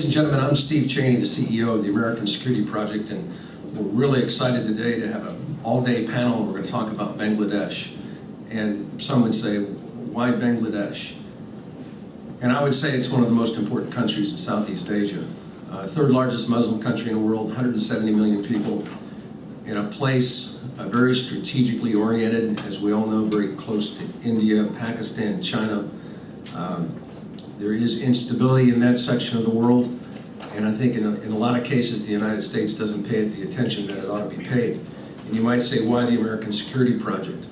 and gentlemen, I'm Steve Cheney, the CEO of the American Security Project, and we're really excited today to have an all-day panel. We're going to talk about Bangladesh. And some would say, why Bangladesh? And I would say it's one of the most important countries in Southeast Asia. Third largest Muslim country in the world, 170 million people, in a place very strategically oriented, as we all know, very close to India, Pakistan, China. There is instability in that section of the world, and I think in a lot of cases the United States doesn't pay it the attention that it ought to be paid. And you might say, why the American Security Project?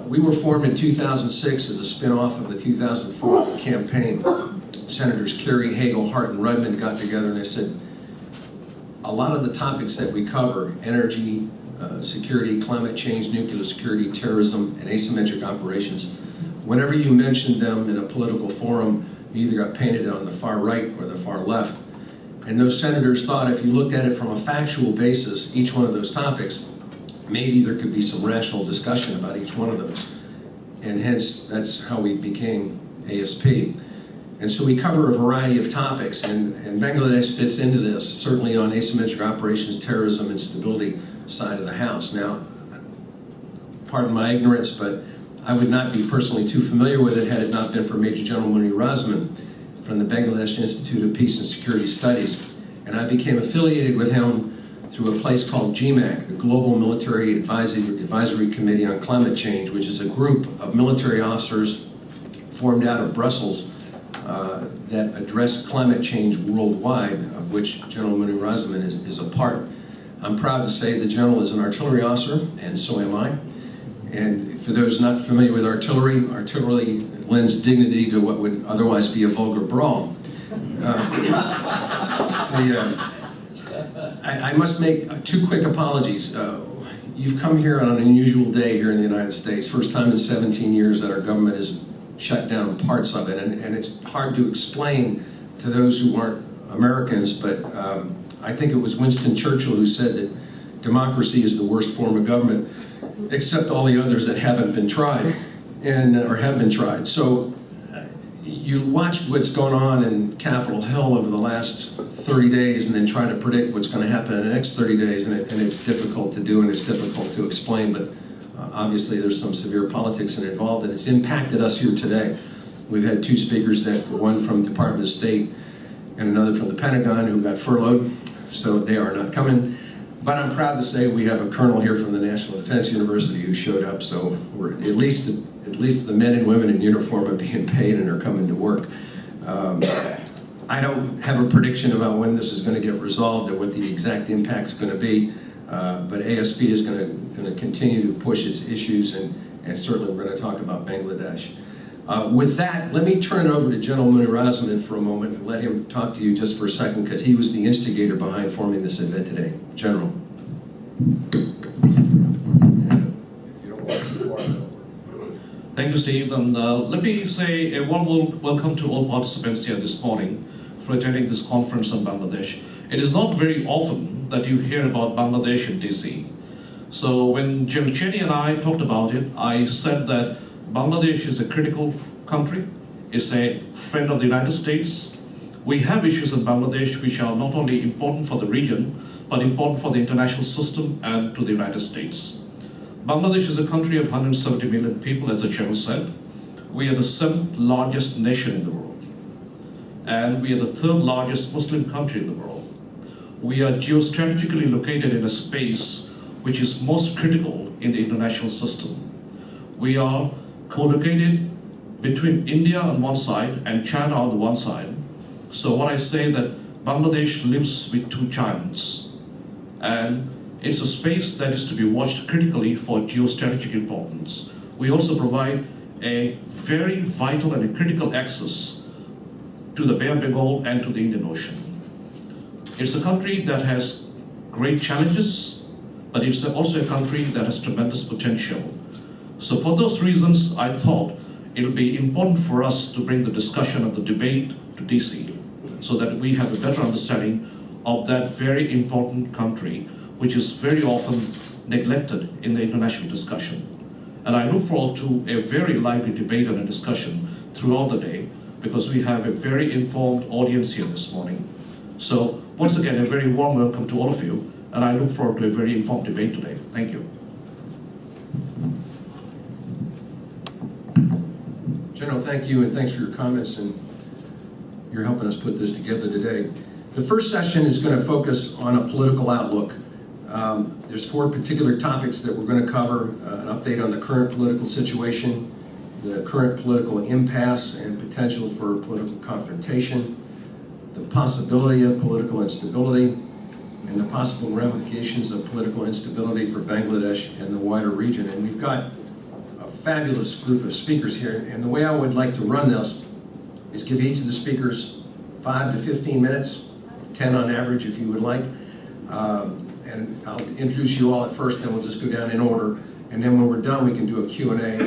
We were formed in 2006 as a spin-off of the 2004 campaign. Senators Kerry, Hagel, Hart, and Rudman got together and they said, a lot of the topics that we cover, energy, security, climate change, nuclear security, terrorism, and asymmetric operations, whenever you mentioned them in a political forum, you either got painted on the far right or the far left. And those senators thought if you looked at it from a factual basis, each one of those topics, maybe there could be some rational discussion about each one of those. And hence, that's how we became ASP. And so we cover a variety of topics, and Bangladesh fits into this, certainly on asymmetric operations, terrorism, and stability side of the house. Now, pardon my ignorance, but I would not be personally too familiar with it had it not been for Major General Razzak from the Bangladesh Institute of Peace and Security Studies. And I became affiliated with him through a place called GMAC, the Global Military Advisory Committee on Climate Change, which is a group of military officers formed out of Brussels that address climate change worldwide, of which General Razzak is a part. I'm proud to say the General is an artillery officer, and so am I. And for those not familiar with artillery lends dignity to what would otherwise be a vulgar brawl. I must make two quick apologies. You've come here on an unusual day here in the United States. First time in 17 years that our government has shut down parts of it. And it's hard to explain to those who aren't Americans, but I think it was Winston Churchill who said that democracy is the worst form of government, except all the others that haven't been tried, or have been tried. So you watch what's going on in Capitol Hill over the last 30 days and then try to predict what's going to happen in the next 30 days, and it's difficult to do and it's difficult to explain, but obviously there's some severe politics involved, and it's impacted us here today. We've had two speakers, one from the Department of State and another from the Pentagon, who got furloughed, so they are not coming. But I'm proud to say we have a colonel here from the National Defense University who showed up, so we're at least the men and women in uniform are being paid and are coming to work. I don't have a prediction about when this is going to get resolved or what the exact impact's going to be, but ASP is going to continue to push its issues, and certainly we're going to talk about Bangladesh. With that, let me turn it over to General Razzak for a moment and let him talk to you just for a second, because he was the instigator behind forming this event today. General. Thank you, Steve, and let me say a warm welcome to all participants here this morning for attending this conference on Bangladesh. It is not very often that you hear about Bangladesh in DC. So when Jim Cheney and I talked about it, I said that Bangladesh is a critical country, it's a friend of the United States. We have issues in Bangladesh which are not only important for the region, but important for the international system and to the United States. Bangladesh is a country of 170 million people, as the General said. We are the 7th largest nation in the world. And we are the 3rd largest Muslim country in the world. We are geostrategically located in a space which is most critical in the international system. We are co-located between India on one side and China on the one side. So what I say that Bangladesh lives with two giants, and it's a space that is to be watched critically for geostrategic importance. We also provide a very vital and a critical access to the Bay of Bengal and to the Indian Ocean. It's a country that has great challenges, but it's also a country that has tremendous potential. So for those reasons, I thought it'll be important for us to bring the discussion of the debate to DC so that we have a better understanding of that very important country, which is very often neglected in the international discussion. And I look forward to a very lively debate and a discussion throughout the day, because we have a very informed audience here this morning. So once again, a very warm welcome to all of you, and I look forward to a very informed debate today. Thank you. General, thank you, and thanks for your comments, and you're helping us put this together today. The first session is going to focus on a political outlook. There's 4 particular topics that we're going to cover: an update on the current political situation, the current political impasse and potential for political confrontation, the possibility of political instability, and the possible ramifications of political instability for Bangladesh and the wider region. And we've got a fabulous group of speakers here, and the way I would like to run this is give each of the speakers 5 to 15 minutes, 10 on average if you would like. And I'll introduce you all at first, then we'll just go down in order. And then when we're done, we can do a Q&A.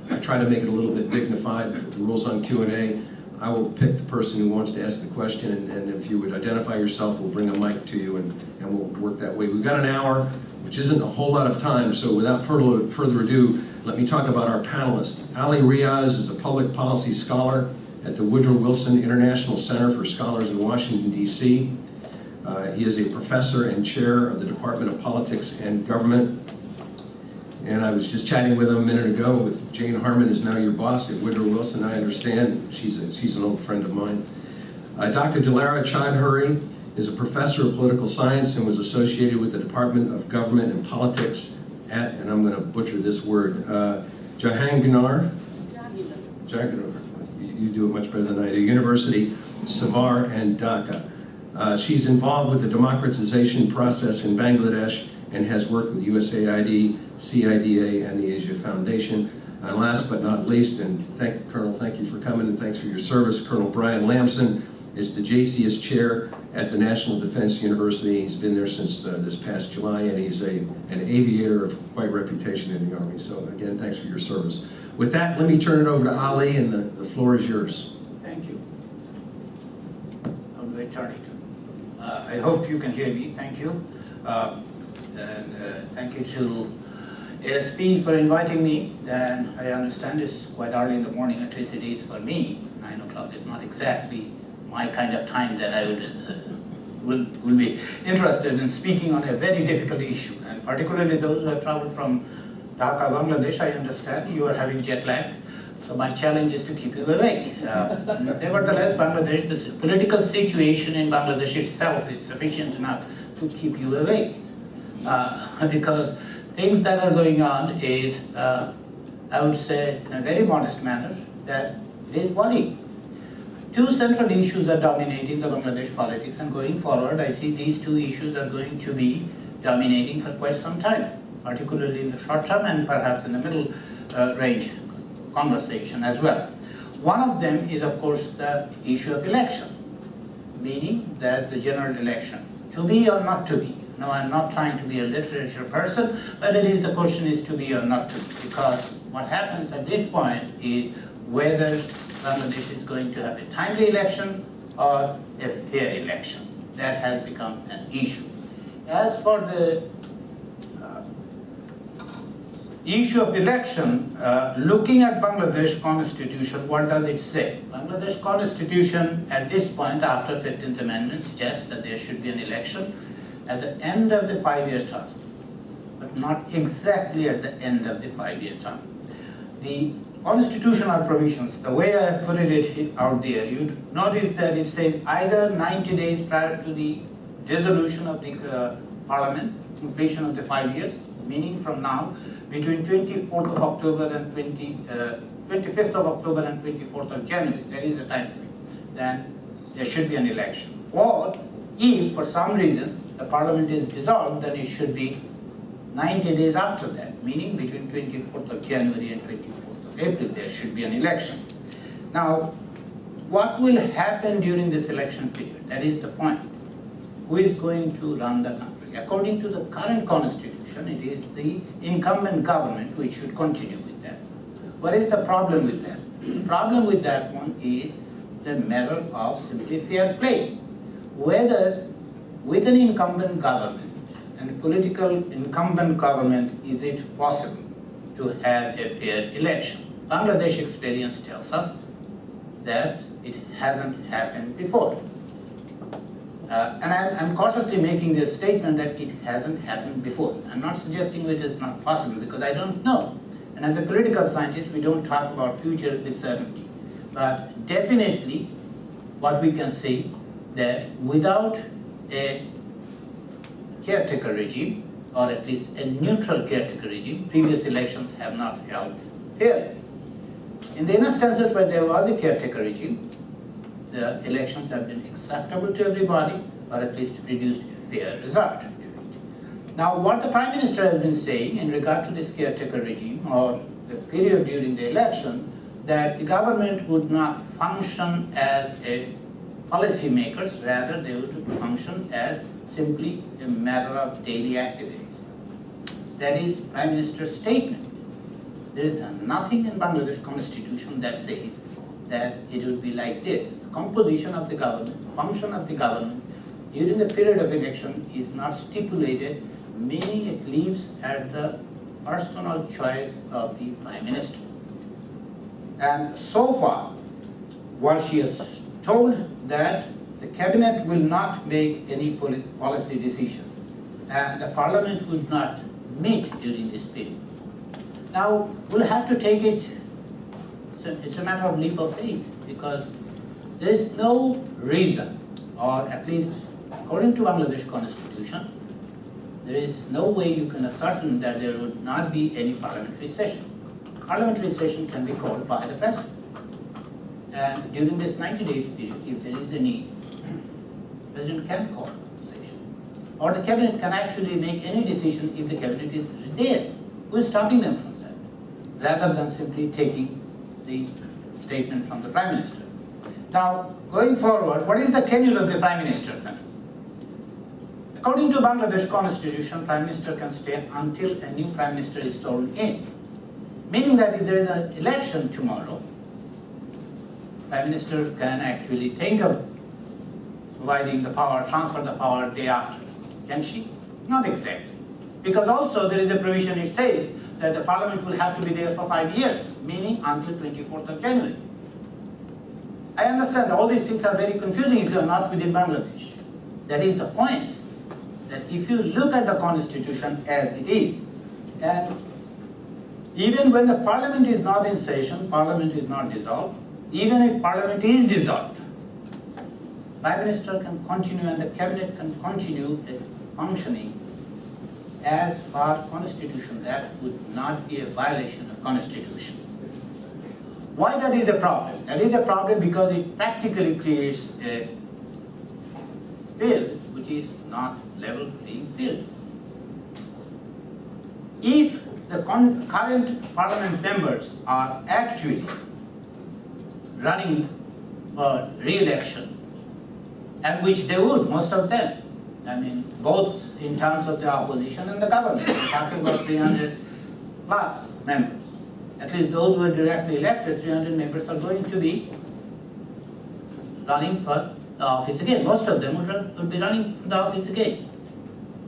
I try to make it a little bit dignified, the rules on Q&A. I will pick the person who wants to ask the question, and if you would identify yourself, we'll bring a mic to you, and we'll work that way. We've got an hour, which isn't a whole lot of time, so without further ado, let me talk about our panelists. Ali Riaz is a public policy scholar at the Woodrow Wilson International Center for Scholars in Washington, D.C. He is a professor and chair of the Department of Politics and Government. And I was just chatting with him a minute ago. With Jane Harmon is now your boss at Woodrow Wilson, I understand. She's an old friend of mine. Dr. Dilara Chowdhury is a professor of political science and was associated with the Department of Government and Politics at, and I'm going to butcher this word, Jahangir. You do it much better than I do. University, Savar and Dhaka. She's involved with the democratization process in Bangladesh and has worked with USAID, CIDA, and the Asia Foundation. And last but not least, and Colonel, thank you for coming and thanks for your service, Colonel Brian Lamson is the JCS chair at the National Defense University. He's been there since this past July, and he's an aviator of quite reputation in the Army. So again, thanks for your service. With that, let me turn it over to Ali, and the floor is yours. Thank you. How do I turn it? I hope you can hear me. Thank you. Thank you to ASP for inviting me. And I understand it's quite early in the morning, at least it is for me. 9 o'clock is not exactly my kind of time that I would be interested in speaking on a very difficult issue. And particularly those who have traveled from Dhaka, Bangladesh, I understand you are having jet lag. So my challenge is to keep you awake. Nevertheless, Bangladesh, the political situation in Bangladesh itself is sufficient enough to keep you awake. Because things that are going on is, I would say in a very modest manner, that it is worrying. 2 central issues are dominating the Bangladesh politics, and going forward, I see these 2 issues are going to be dominating for quite some time, particularly in the short term and perhaps in the middle range conversation as well. One of them is, of course, the issue of election, meaning that the general election, to be or not to be. No, I'm not trying to be a literature person, but the question is to be or not to be, because what happens at this point is whether Bangladesh is going to have a timely election or a fair election. That has become an issue. As for the issue of election, looking at Bangladesh constitution, what does it say? Bangladesh constitution at this point, after 15th Amendment, suggests that there should be an election at the end of the 5-year term, but not exactly at the end of the 5-year term. The constitutional provisions, the way I put it out there, you'd notice that it says either 90 days prior to the dissolution of the parliament, completion of the 5 years, meaning from now, between 24th of October and 25th of October and 24th of January, there is a time frame, then there should be an election. Or if for some reason the parliament is dissolved, then it should be 90 days after that, meaning between 24th of January and 24th of April, there should be an election. Now, what will happen during this election period? That is the point. Who is going to run the country? According to the current constitution, it is the incumbent government which should continue with that. What is the problem with that? The problem with that one is the matter of simply fair play. Whether with an incumbent government and political incumbent government, is it possible to have a fair election? Bangladesh experience tells us that it hasn't happened before. And I'm cautiously making this statement that it hasn't happened before. I'm not suggesting it is not possible because I don't know. And as a political scientist, we don't talk about future with certainty. But definitely, what we can say that without a caretaker regime, or at least a neutral caretaker regime, previous elections have not held fairly. In the instances where there was a caretaker regime, the elections have been acceptable to everybody, or at least produced a fair result to it. Now, what the Prime Minister has been saying in regard to this caretaker regime, or the period during the election, that the government would not function as a policy makers, rather they would function as simply a matter of daily activities. That is Prime Minister's statement. There is nothing in Bangladesh Constitution that says that it would be like this. The composition of the government, function of the government during the period of election is not stipulated, meaning it leaves at the personal choice of the Prime Minister. And so far, what she has told that the cabinet will not make any policy decision and the parliament would not meet during this period. Now, we'll have to take it, it's a matter of leap of faith, because there is no reason, or at least according to Bangladesh Constitution, there is no way you can ascertain that there would not be any parliamentary session. Parliamentary session can be called by the President. And during this 90 days period, if there is a need, the President can call a session. Or the Cabinet can actually make any decision if the Cabinet is there. Who is stopping them from that? Rather than simply taking the statement from the Prime Minister. Now, going forward, what is the tenure of the Prime Minister? According to Bangladesh Constitution, Prime Minister can stay until a new Prime Minister is sworn in. Meaning that if there is an election tomorrow, Prime Minister can actually think of providing the power, transfer the power day after. Can she? Not exactly. Because also there is a provision, it says that the Parliament will have to be there for 5 years, meaning until 24th of January. I understand all these things are very confusing if you are not within Bangladesh. That is the point, that if you look at the Constitution as it is, and even when the Parliament is not in session, Parliament is not dissolved, even if Parliament is dissolved, Prime Minister can continue and the Cabinet can continue functioning as per Constitution. That would not be a violation of Constitution. Why that is a problem? That is a problem because it practically creates a field which is not level playing field. If the current Parliament members are actually running for re-election, and which they would, most of them, I mean, both in terms of the opposition and the government. We're talking about 300 plus members. At least those who are directly elected, 300 members are going to be running for the office again. Most of them would be running for the office again.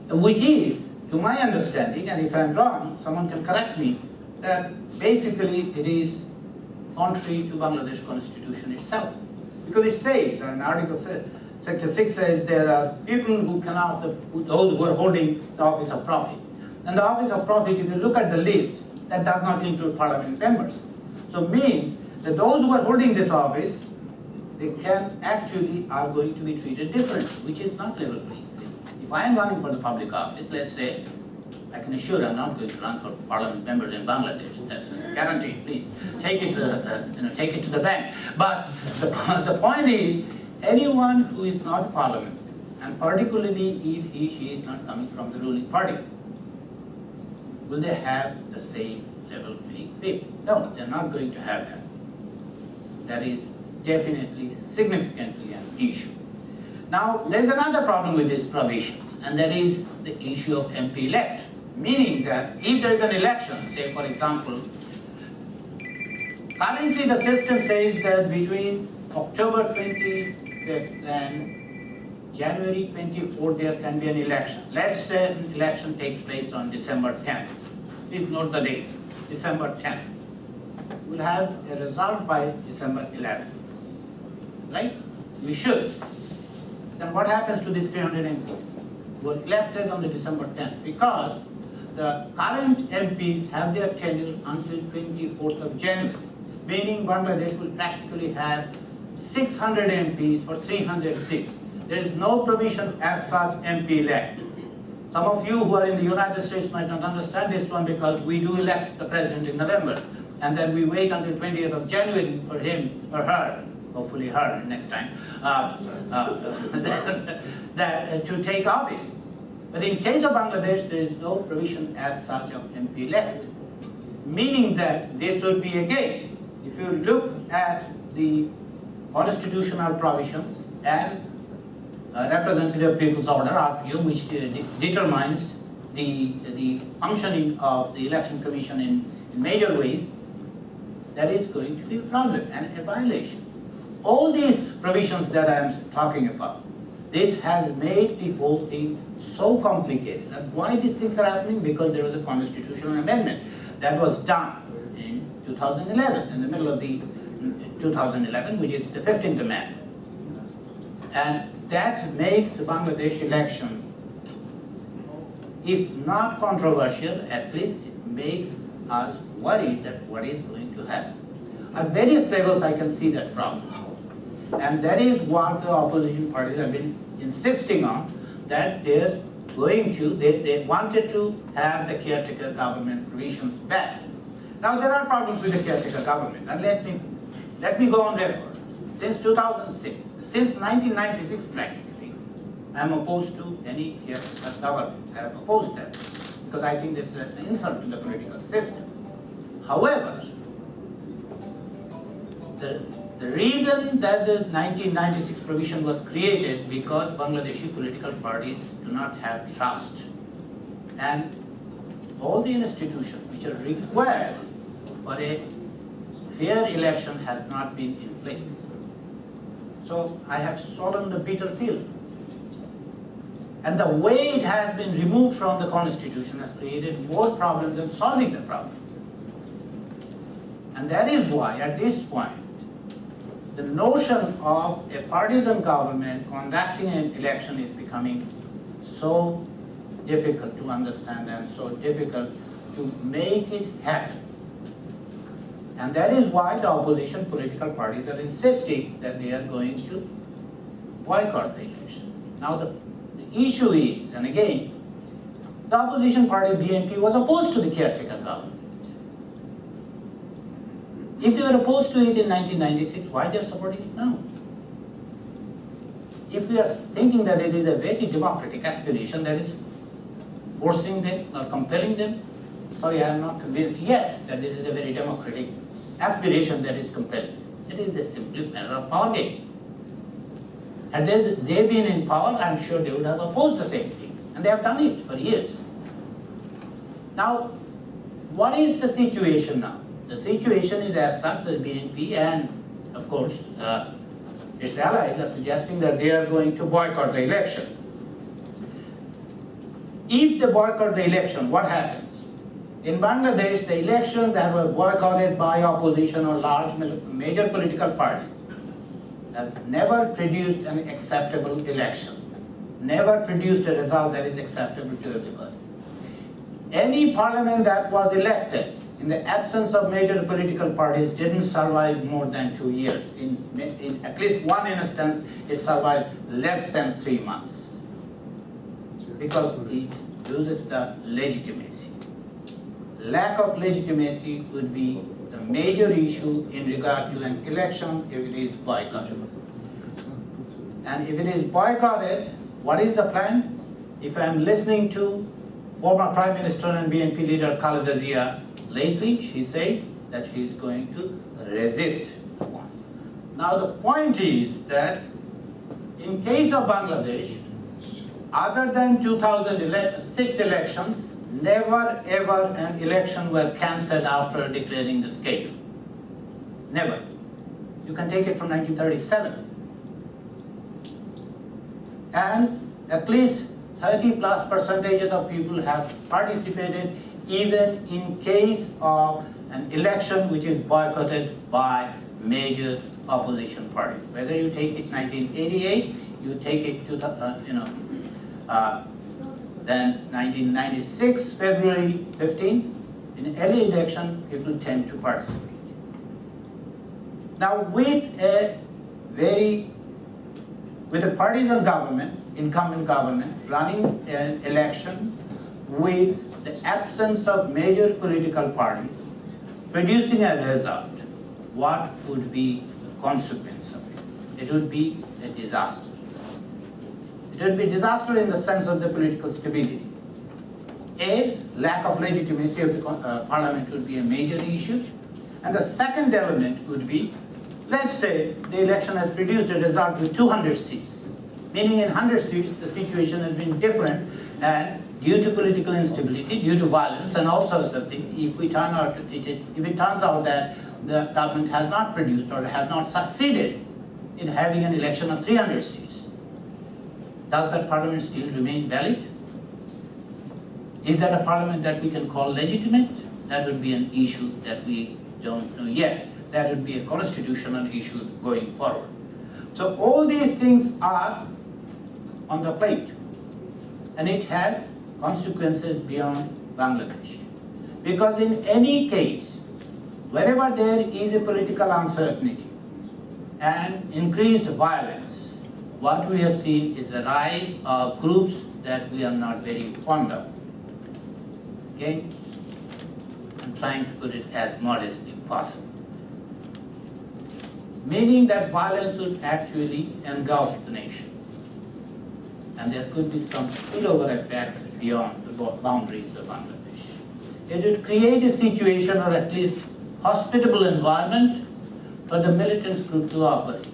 Which is, to my understanding, and if I'm wrong, someone can correct me, that basically it is contrary to Bangladesh Constitution itself. Because it says, and Article Sector 6 says there are people who cannot, those who are holding the office of profit. And the office of profit, if you look at the list, that does not include parliament members. So it means that those who are holding this office, they can actually are going to be treated differently, which is not level playing field. If I am running for the public office, let's say, I can assure I'm not going to run for parliament members in Bangladesh. That's guaranteed. Please take it to take it to the bank. But the point is, anyone who is not parliament, and particularly if she is not coming from the ruling party, will they have the same level playing field? No, they're not going to have that. That is definitely significantly an issue. Now, there is another problem with these provisions, and that is the issue of MP-elect. Meaning that if there is an election, say for example, currently the system says that between October 25th and January 24th there can be an election. Let's say an election takes place on December 10th. Please note the date, December 10th. We'll have a result by December 11th. Right? We should. then what happens to these 300 MPs who were elected on the December 10th? Because the current MPs have their tenure until 24th of January, meaning Bangladesh will practically have 600 MPs for 300 seats. There is no provision as such MP elect. Some of you who are in the United States might not understand this one because we do elect the president in November, and then we wait until 20th of January for him or her, hopefully her next time, to take office. But in case of Bangladesh, there is no provision as such of MP elect, meaning that this would be again, if you look at the constitutional provisions and Representative People's Order, RPO, which determines the functioning of the Election Commission in major ways, that is going to be a problem and a violation. All these provisions that I am talking about, this has made the whole thing so complicated. And why these things are happening? Because there was a constitutional amendment that was done in 2011, in the middle of the 2011, which is the 15th Amendment. And that makes the Bangladesh election, if not controversial, at least it makes us worried that what is going to happen. At various levels I can see that problem. And that is what the opposition parties have been insisting on, that they're going to, they wanted to have the caretaker government provisions back. Now there are problems with the caretaker government, and let me go on record. Since 2006, since 1996 practically, I am opposed to any caretaker government. I have opposed that because I think this is an insult to the political system. However, the reason that the 1996 provision was created because Bangladeshi political parties do not have trust, and all the institutions which are required for a fair election has not been in place. So I have swallowed the bitter pill. And the way it has been removed from the constitution has created more problems than solving the problem. And that is why, at this point, the notion of a partisan government conducting an election is becoming so difficult to understand and so difficult to make it happen. And that is why the opposition political parties are insisting that they are going to boycott the election. Now the issue is, and again, the opposition party BNP was opposed to the caretaker government. If they were opposed to it in 1996, why they are supporting it now? If we are thinking that it is a very democratic aspiration that is forcing them or compelling them, sorry, I am not convinced yet that this is a very democratic aspiration that is compelling. It is a simply matter of power game. Had they been in power, I am sure they would have opposed the same thing. And they have done it for years. Now, what is the situation now? The situation is as such that BNP and, of course, its allies are suggesting that they are going to boycott the election. If they boycott the election, what happens? In Bangladesh, the elections that were boycotted by opposition or large major political parties have never produced an acceptable election, never produced a result that is acceptable to everybody. Any parliament that was elected in the absence of major political parties didn't survive more than 2 years. In at least one instance, it survived less than 3 months because it loses the legitimacy. Lack of legitimacy would be the major issue in regard to an election if it is boycotted. And if it is boycotted, what is the plan? If I am listening to former Prime Minister and BNP leader Khaleda Zia lately, she said that she is going to resist one. Now the point is that in case of Bangladesh, other than 2006 elections, never ever an election were cancelled after declaring the schedule. Never. You can take it from 1937. And at least 30+% of people have participated even in case of an election which is boycotted by major opposition parties. Whether you take it 1988, you take it to the, then 1996, February 15, in early election, people tend to participate. Now, with a partisan government, incumbent government, running an election with the absence of major political parties, producing a result, what would be the consequence of it? It would be a disaster. It would be a disaster in the sense of the political stability. A, lack of legitimacy of the parliament would be a major issue. And the second element would be, let's say the election has produced a result with 200 seats, meaning in 100 seats the situation has been different, and due to political instability, due to violence and all sorts of things, if it turns out that the government has not produced or has not succeeded in having an election of 300 seats, does that parliament still remain valid? Is that a parliament that we can call legitimate? That would be an issue that we don't know yet. That would be a constitutional issue going forward. So all these things are on the plate, and it has consequences beyond Bangladesh. Because in any case, wherever there is a political uncertainty and increased violence, what we have seen is the rise of groups that we are not very fond of. Okay? I'm trying to put it as modestly possible. Meaning that violence would actually engulf the nation. And there could be some spillover effect beyond the boundaries of Bangladesh. It would create a situation, or at least hospitable environment, for the militant group to operate.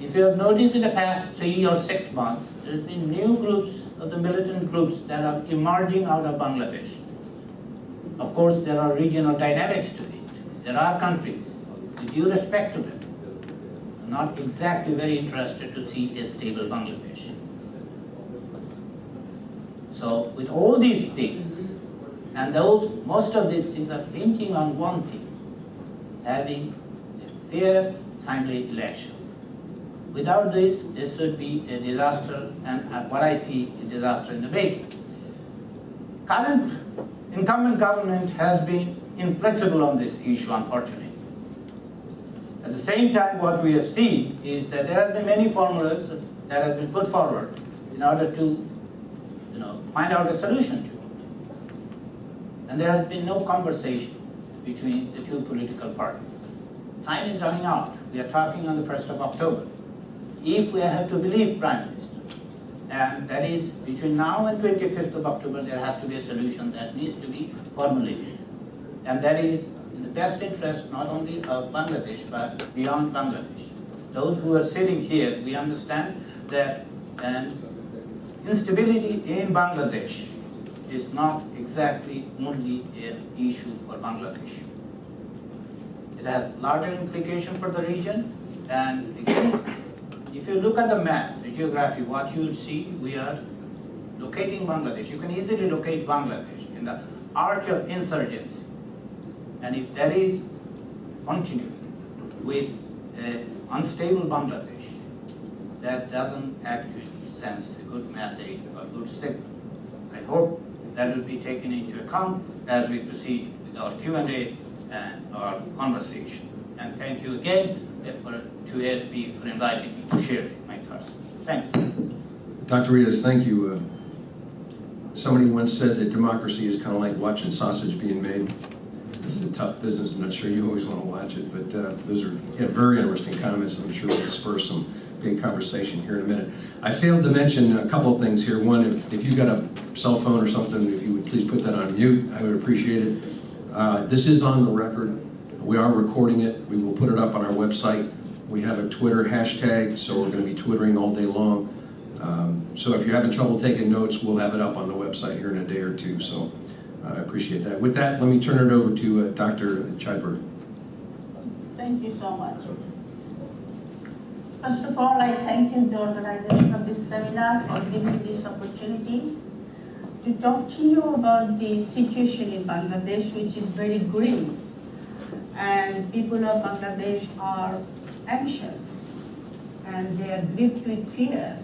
If you have noticed in the past 3 or 6 months, there have been new groups of the militant groups that are emerging out of Bangladesh. Of course, there are regional dynamics to it. There are countries, with due respect to them, not exactly very interested to see a stable Bangladesh. So with all these things, and most of these things are hinging on one thing, having a fair, timely election. Without this would be a disaster, and what I see, a disaster in the making. Current incumbent government has been inflexible on this issue, unfortunately. At the same time, what we have seen is that there have been many formulas that have been put forward in order to find out a solution to it. And there has been no conversation between the two political parties. Time is running out. We are talking on the 1st of October. If we have to believe Prime Minister, and that is between now and 25th of October, there has to be a solution that needs to be formulated. And that is in the best interest not only of Bangladesh, but beyond Bangladesh. Those who are sitting here, we understand that instability in Bangladesh is not exactly only an issue for Bangladesh. It has larger implications for the region, and again, if you look at the map, the geography, what you will see, we are locating Bangladesh. You can easily locate Bangladesh in the arch of insurgency. And if that is continuing with an unstable Bangladesh, that doesn't actually send a good message or good signal. I hope that will be taken into account as we proceed with our Q&A and our conversation. And thank you again to ASP for inviting me to share my thoughts. Thanks. Dr. Riaz, thank you. Somebody once said that democracy is kind of like watching sausage being made. This is a tough business. I'm not sure you always want to watch it, but those are very interesting comments. I'm sure we'll spur some big conversation here in a minute. I failed to mention a couple of things here. One, if you've got a cell phone or something, if you would please put that on mute, I would appreciate it. This is on the record. We are recording it. We will put it up on our website. We have a Twitter hashtag, so we're going to be twittering all day long. So if you're having trouble taking notes, we'll have it up on the website here in a day or two. So I appreciate that. With that, let me turn it over to Dr. Chowdhury. Thank you so much. First of all, I thank the organization of this seminar for giving this opportunity to talk to you about the situation in Bangladesh, which is very grim. And people of Bangladesh are anxious and they are gripped with fear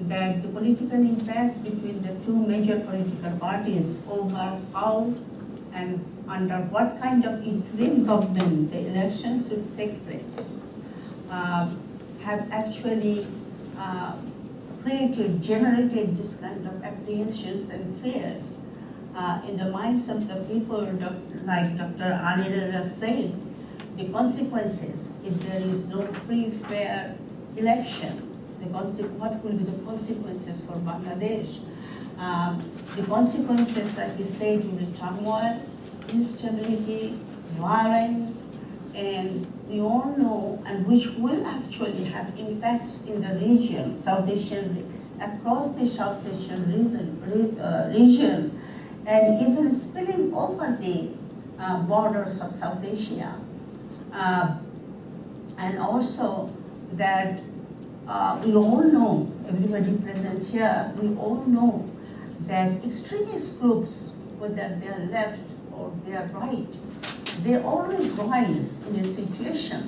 that the political impasse between the two major political parties over how and under what kind of interim government the elections should take place have actually generated this kind of apprehensions and fears in the minds of the people, like Dr. Anil said, the consequences, if there is no free, fair election, what will be the consequences for Bangladesh? The consequences, like we said, will be turmoil, instability, violence, and we all know, and which will actually have impacts in the region, South Asian, across the South Asian region, and even spilling over the borders of South Asia. And also that we all know, everybody present here, we all know that extremist groups, whether they are left or they are right, they always rise in a situation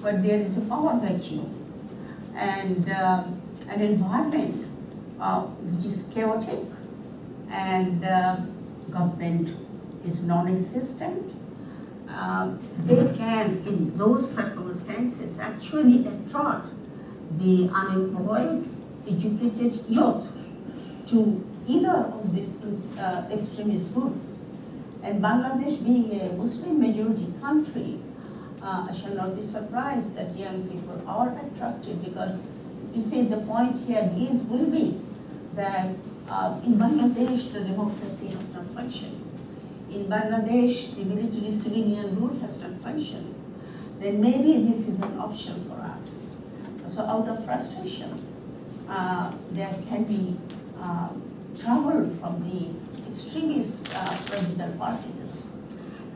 where there is a power vacuum and an environment which is chaotic and government is non-existent. They can, in those circumstances, actually attract the unemployed, educated youth to either of these extremist groups. And Bangladesh being a Muslim majority country, I shall not be surprised that young people are attracted, because you see the point here will be that in Bangladesh the democracy has not functioned. In Bangladesh the military civilian rule has not functioned. Then maybe this is an option for us. So out of frustration, there can be trouble from the extremist political parties.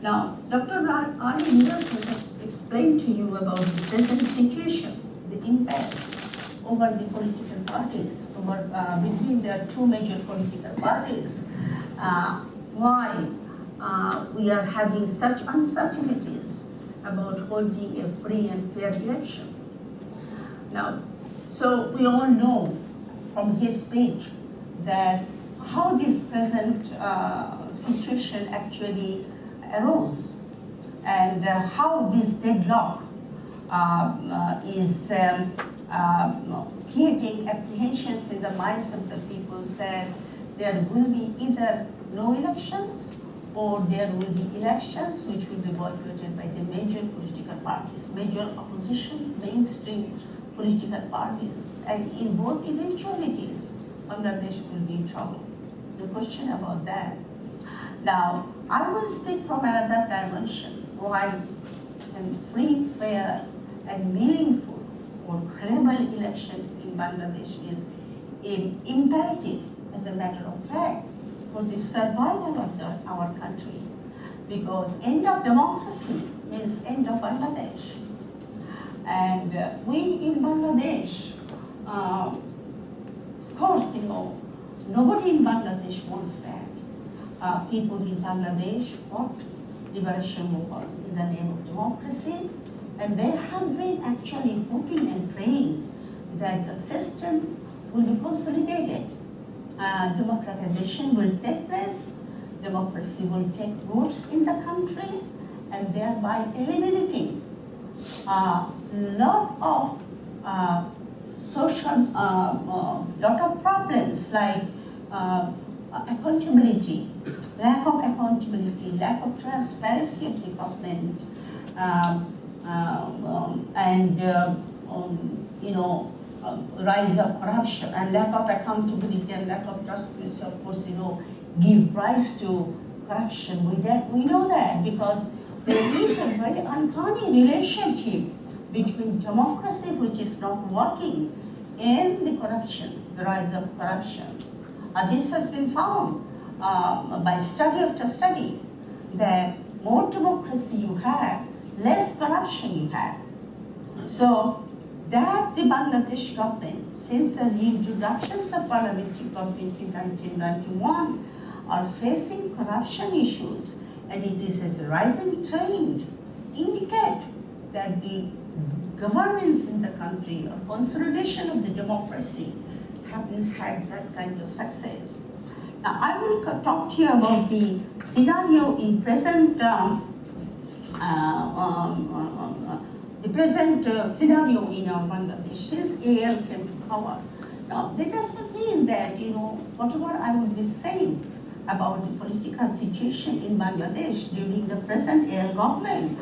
Now, Dr. Ali Riaz has explained to you about the present situation, the impasse over the political parties, between the two major political parties, why we are having such uncertainties about holding a free and fair election. Now, so we all know from his speech that how this present situation actually arose and how this deadlock is creating apprehensions in the minds of the people that there will be either no elections or there will be elections which will be boycotted by the major political parties, major opposition, mainstream political parties. And in both eventualities, Bangladesh will be in trouble. No question about that. Now, I will speak from another dimension, why a free, fair, and meaningful or credible election in Bangladesh is imperative, as a matter of fact, for the survival of our country. Because end of democracy means end of Bangladesh. And we in Bangladesh, of course, you know, nobody in Bangladesh wants that. People in Bangladesh fought liberation movement in the name of democracy, and they have been actually hoping and praying that the system will be consolidated. Democratization will take place, democracy will take roots in the country, and thereby eliminating a lot of social, lot of problems like accountability, lack of accountability, lack of transparency of the government, and you know, rise of corruption and lack of accountability and lack of transparency, of course, you know, give rise to corruption. We know that because there is a very uncanny relationship between democracy, which is not working, and the corruption, the rise of corruption. This has been found by study after study that more democracy you have, less corruption you have. So that the Bangladesh government, since the reintroductions of parliamentary government in 1991, are facing corruption issues, and it is as a rising trend, indicate that the governance in the country or consolidation of the democracy haven't had that kind of success. Now, I will talk to you about the scenario in present, scenario in Bangladesh since AL came to power. Now, that does not mean that, whatever I would be saying about the political situation in Bangladesh during the present AL government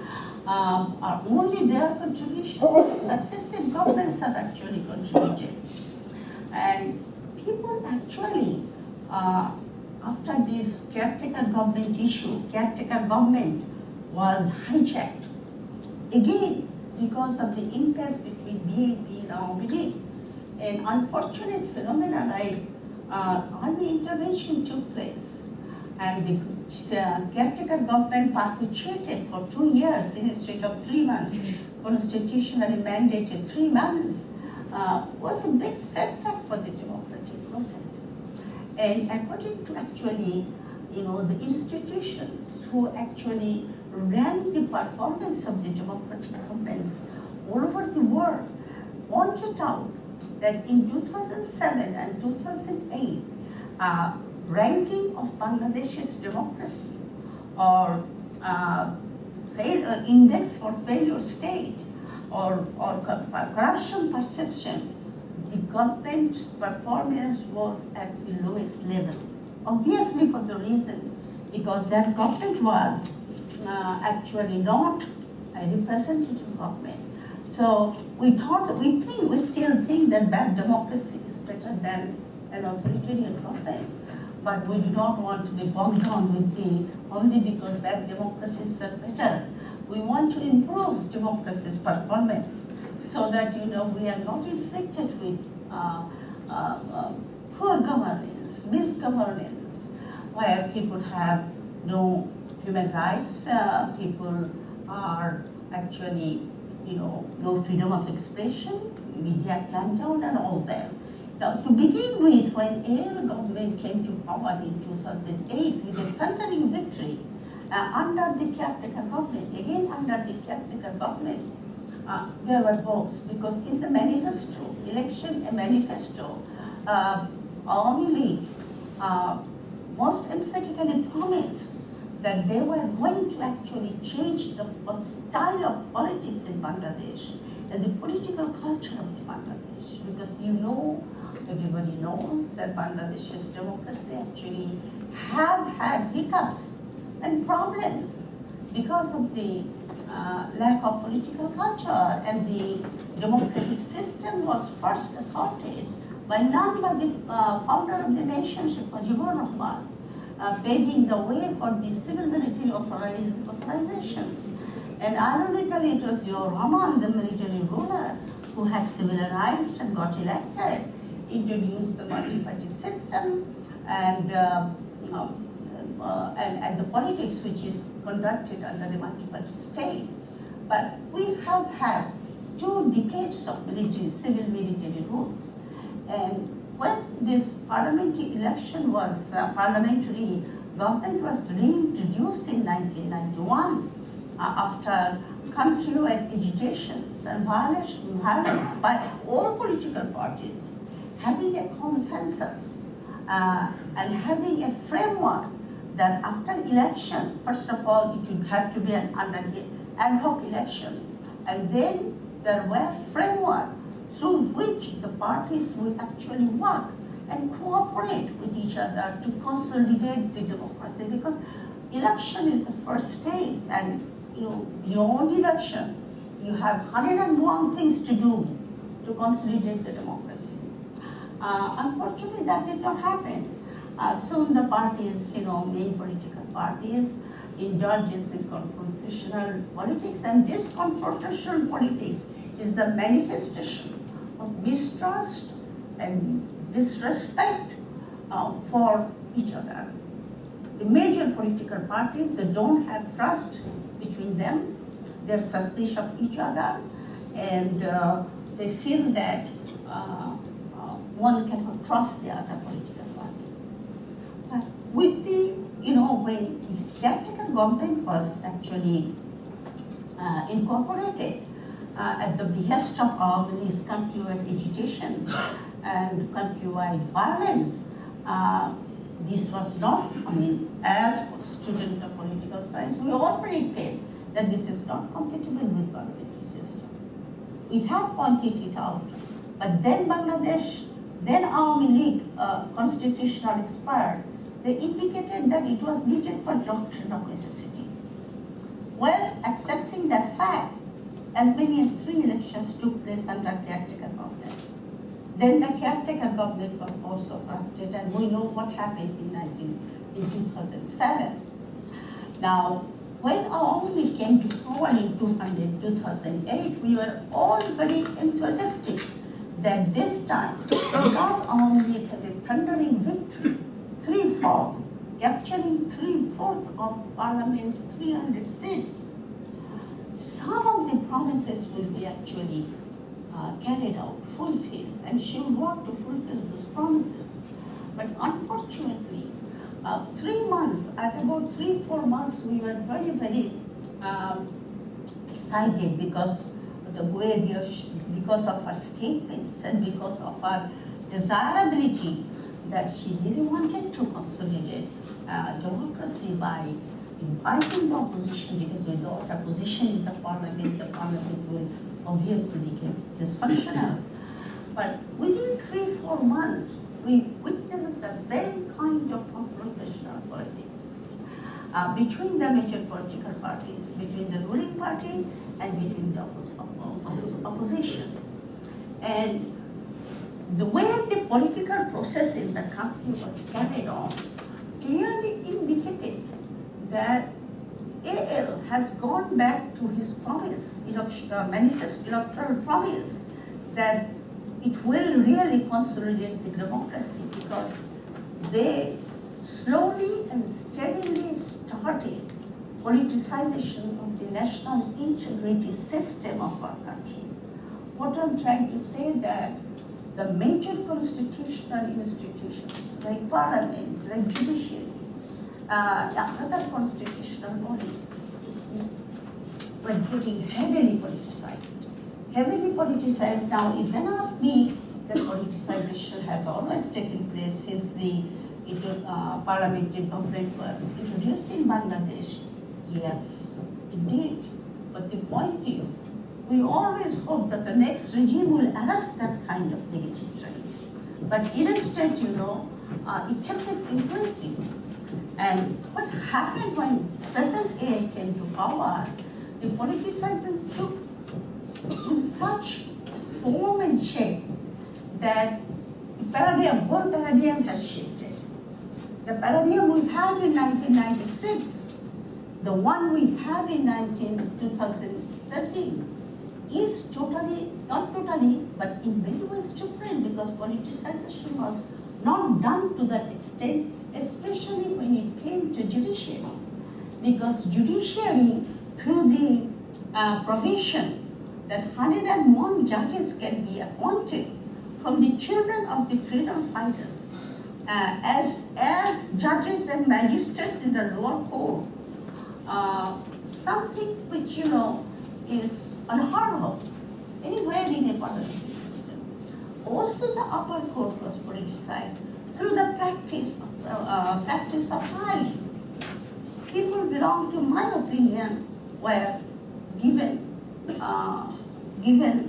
are only their contributions. Successive governments have actually contributed. And people actually, after this caretaker government issue, caretaker government was hijacked. Again, because of the impasse between BAP and Awami, an unfortunate phenomenon like army intervention took place, and the caretaker government perpetuated for 2 years instead of 3 months, constitutionally mandated 3 months, was a big setback for the democratic process. And according to actually, the institutions who actually ran the performance of the democratic governments all over the world, pointed out that in 2007 and 2008, ranking of Bangladesh's democracy or index for failure state or corruption perception, the government's performance was at the lowest level. Obviously for the reason, because that government was actually not a representative government. So we still think that bad democracy is better than an authoritarian government. But we do not want to be bogged down with only because bad democracies are better. We want to improve democracy's performance so that we are not inflicted with poor governance, misgovernance, where people have no human rights, people are actually, no freedom of expression, media clampdown and all that. Now, to begin with, when AL government came to power in 2008 with a thundering victory under the caretaker government, again under the caretaker government, there were hopes because in the manifesto, election manifesto, Awami League most emphatically promised that they were going to actually change the style of politics in Bangladesh and the political culture of Bangladesh, because everybody knows that Bangladesh's democracy actually have had hiccups and problems because of the lack of political culture, and the democratic system was first assaulted by none but the founder of the nation, Sheikh Mujibur Rahman, paving the way for the civil military authorization. And ironically, it was Ziaur Rahman, the military ruler, who had civilianized and got elected, introduced the multi-party system and the politics which is conducted under the multi-party state. But we have had 2 decades of civil military rules. And when this parliamentary government was reintroduced in 1991, after countrywide agitations and violence by all political parties, having a consensus and having a framework that after election, first of all, it would have to be an ad hoc election, and then there were framework through which the parties would actually work and cooperate with each other to consolidate the democracy, because election is the first stage, and beyond election, you have 101 things to do to consolidate the democracy. Unfortunately, that did not happen. Soon the parties, main political parties, indulges in confrontational politics, and this confrontational politics is the manifestation of mistrust and disrespect for each other. The major political parties, they don't have trust between them, they're suspicious of each other, and they feel that one cannot trust the other political party. But with the, when the caretaker government was actually incorporated, at the behest of Awami's countrywide agitation and countrywide violence. This was not, as student of political science, we all predicted that this is not compatible with parliamentary system. We have pointed it out, but then Bangladesh, then Awami League constitutional expert, they indicated that it was needed for doctrine of necessity. Well, accepting that fact, as many as 3 elections took place under caretaker government. Then the caretaker government was also corrupted, and we know what happened in 2007. Now, when Awami League came to power in 2008, we were all very enthusiastic that this time, because Awami League has a thundering victory, 3/4, capturing 3/4 of Parliament's 300 seats, some of the promises will be actually carried out, fulfilled, and she will work to fulfill those promises. But unfortunately, 3 months, at about 3-4 months, we were very, very excited because of the way because of her statements and because of her desirability that she really wanted to consolidate democracy by inviting the opposition, because without opposition in the parliament will obviously become dysfunctional. But within 3-4 months, we witnessed the same kind of confrontational politics between the major political parties, between the ruling party and between the opposition. And the way the political process in the country was carried on clearly indicated that AL has gone back to his promise, manifest electoral promise, that it will really consolidate the democracy, because they slowly and steadily started politicization of the national integrity system of our country. What I'm trying to say that the major constitutional institutions like parliament, like judiciary, other constitutional bodies were getting heavily politicized. Heavily politicized. Now, if you ask me, that politicization has always taken place since the parliamentary government was introduced in Bangladesh. Yes, indeed. But the point is, we always hope that the next regime will arrest that kind of negative trend. But instead, it kept it increasing. And what happened when President A came to power, the politicization took in such form and shape that the whole paradigm has shifted. The paradigm we had in 1996, the one we have in 2013, is not totally, but in many ways different, because politicization was not done to that extent, especially when it came to judiciary. Because judiciary, through the provision that 101 judges can be appointed from the children of the freedom fighters as judges and magistrates in the lower court, something which is unheard of anywhere in a parliamentary system. Also, the upper court was politicized through the practice of lying. People belong to my opinion were given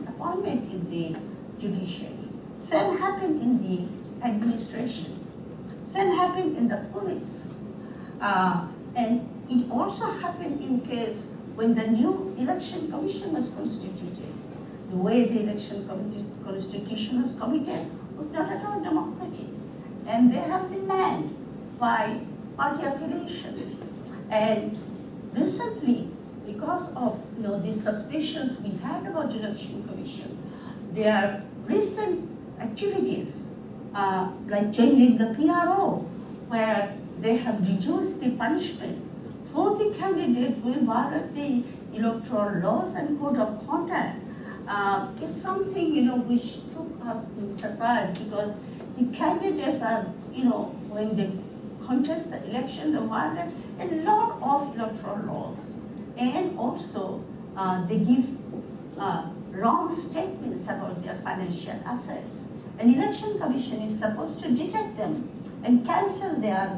appointment in the judiciary. Same happened in the administration. Same happened in the police. And it also happened in case when the new election commission was constituted. The way the election constitution was committed was not at all democratic. And they have been manned by party affiliation. And recently, because of the suspicions we had about the election commission, their recent activities, like changing the PRO, where they have reduced the punishment for the candidate who violate the electoral laws and code of conduct, is something which took us in surprise, because the candidates are when they contest the election, they violate a lot of electoral laws, and also they give wrong statements about their financial assets. An election commission is supposed to detect them and cancel their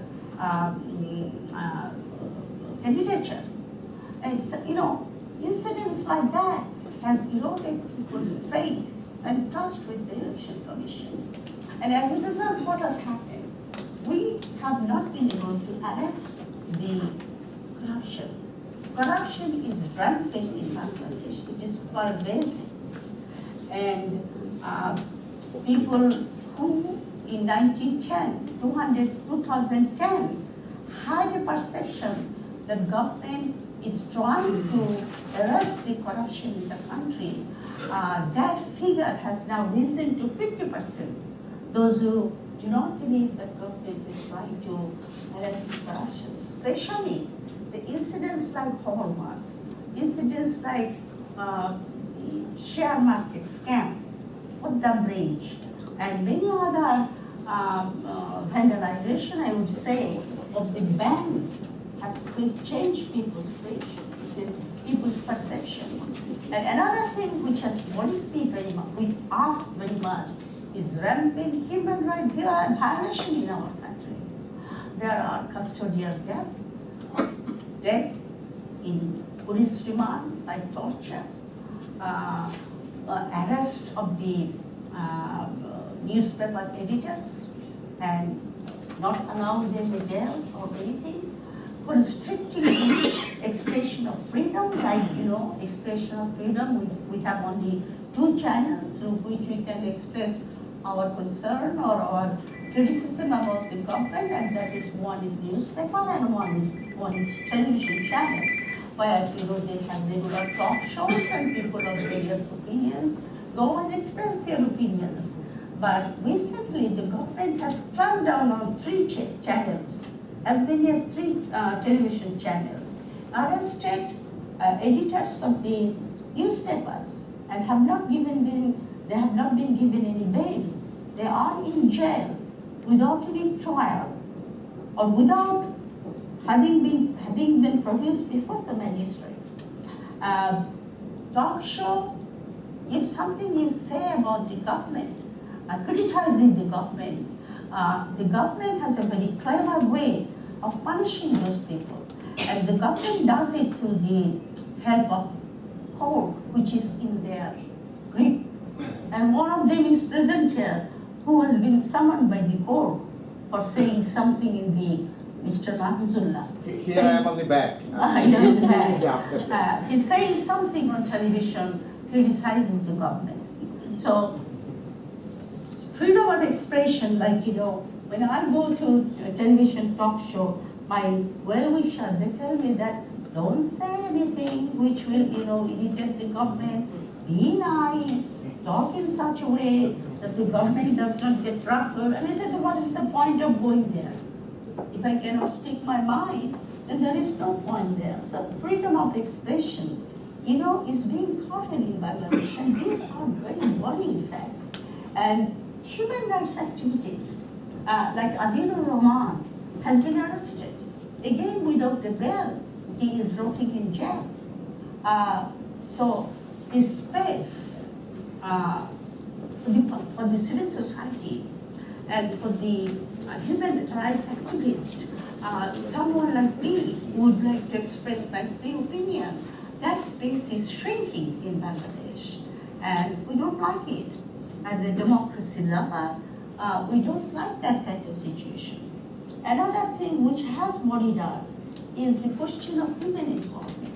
candidature. And so, incidents like that has eroded people's faith and trust with the election commission. And as a result, what has happened? We have not been able to arrest the corruption. Corruption is rampant in Bangladesh. It is pervasive. And people who in 2010 had a perception that government is trying to arrest the corruption in the country, that figure has now risen to 50%. Those who do not believe that government is trying to arrest the corruption, especially the incidents like Hallmark, incidents like share market scam, of the bridge, and many other vandalization, I would say, of the banks have changed people's people's perception. And another thing which has worried me very much, with us very much, is rampant human rights violation in our country. There are custodial death in police remand by torture, arrest of the newspaper editors and not allowing them a bail or anything, constricting expression of freedom, like, expression of freedom. We have only 2 channels through which we can express our concern or our criticism about the government, and that is, one is newspaper and one is television channel, where they have regular talk shows and people of various opinions go and express their opinions. But recently the government has clamped down on 3 channels, as many as 3 television channels, arrested editors of the newspapers and have not been given any bail. They are in jail without any trial or without having been produced before the magistrate. Talk show, if something you say about the government, criticizing the government has a very clever way of punishing those people. And the government does it through the help of court, which is in their grip. And one of them is present here, who has been summoned by the court for saying something in the Mr. Mahfuzullah. Here I am on the back. He's saying something on television criticizing the government. So, freedom of expression, like, when I go to a television talk show, my well-wisher, they tell me that don't say anything which will, irritate the government. Be nice, talk in such a way that the government does not get ruffled. And I said, what is the point of going there? If I cannot speak my mind, then there is no point there. So freedom of expression, is being thwarted in Bangladesh, and these are very worrying facts. And human rights activists, like Adilur Rahman, has been arrested. Again, without a bail, he is rotting in jail. So the space for the civil society and for the human rights activist, someone like me who would like to express my free opinion, that space is shrinking in Bangladesh, and we don't like it. As a democracy lover, we don't like that kind of situation. Another thing which has worried us is the question of women empowerment.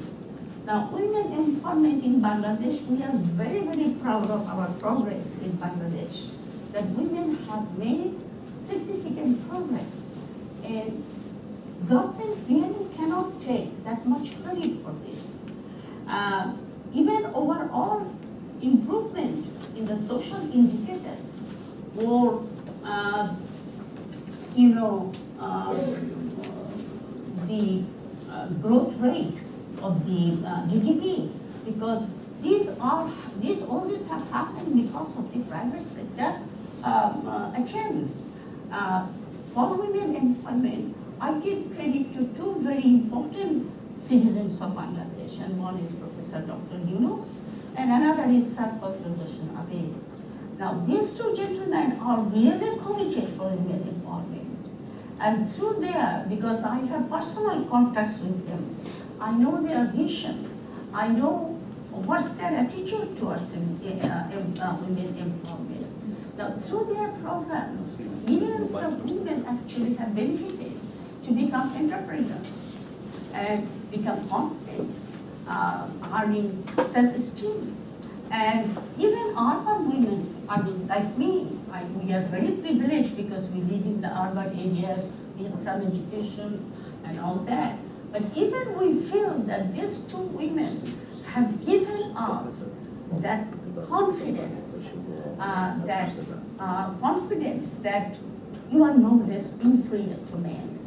Now, women empowerment in Bangladesh, we are very, very proud of our progress in Bangladesh, that women have made significant progress. And government really cannot take that much credit for this. Even overall improvement in the social indicators or, the growth rate of the GDP, because these always have happened because of the private sector attempts. For women employment, I give credit to 2 very important citizens of Bangladesh, and one is Professor Dr. Yunus, and another is Sarfaz Roshan Abed. Now, these two gentlemen are really committed for women empowerment. And through there, because I have personal contacts with them, I know their vision, I know what's their attitude towards women empowerment. Now, through their programs, millions of women actually have benefited to become entrepreneurs and become confident, earning self-esteem. And even urban women, I mean, like me, we are very privileged because we live in the urban areas, we have some education and all that. But even we feel that these two women have given us that confidence, that you are no less inferior to men.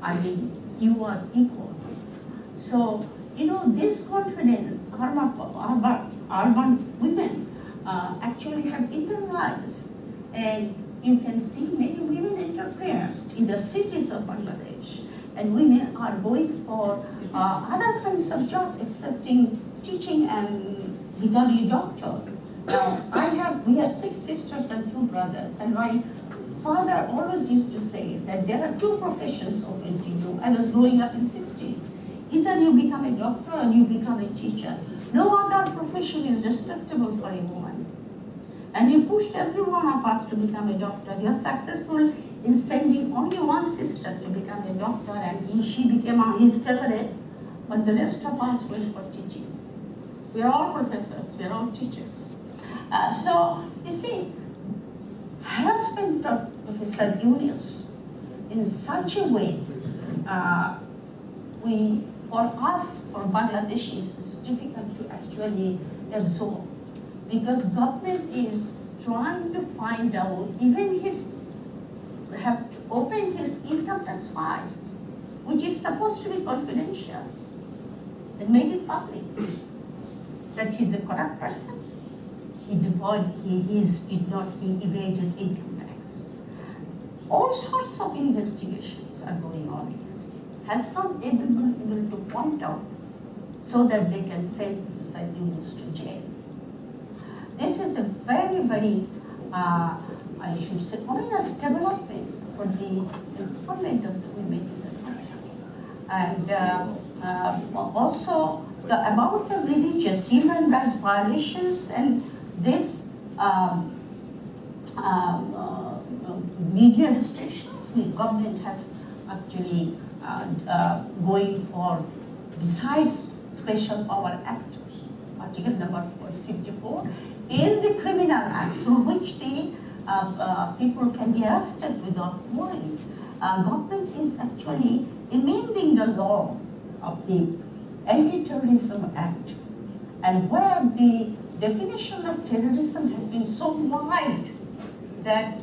I mean, you are equal. So, this confidence, urban women actually have internalized, and you can see many women entrepreneurs in the cities of Bangladesh, and women are going for other kinds of jobs, excepting teaching and becoming a doctor. Now, we have 6 sisters and 2 brothers, and my father always used to say that there are 2 professions open to you. I was growing up in 60s. Either you become a doctor or you become a teacher. No other profession is respectable for a woman. And you pushed every one of us to become a doctor. You are successful in sending only one sister to become a doctor, and she became his favorite, but the rest of us went for teaching. We are all professors, we are all teachers. So, you see, harassment of Professor Yunus in such a way, for us, for Bangladeshis, it's difficult to actually absorb, because government is trying to find out, even have to open his income tax file, which is supposed to be confidential, and made it public, that he's a corrupt person. He evaded income tax. All sorts of investigations are going on against him. Has not been able to point out so that they can send Professor Yunus to jail. This is a very, very, I should say, ominous development for the empowerment of the women in the country. And also the amount of religious human rights violations and this media restrictions, the government has actually going for, besides Special Power Act, Article number 54, in the Criminal Act, through which the people can be arrested without warrant. Government is actually amending the law of the Anti-Terrorism Act, and where the definition of terrorism has been so wide that,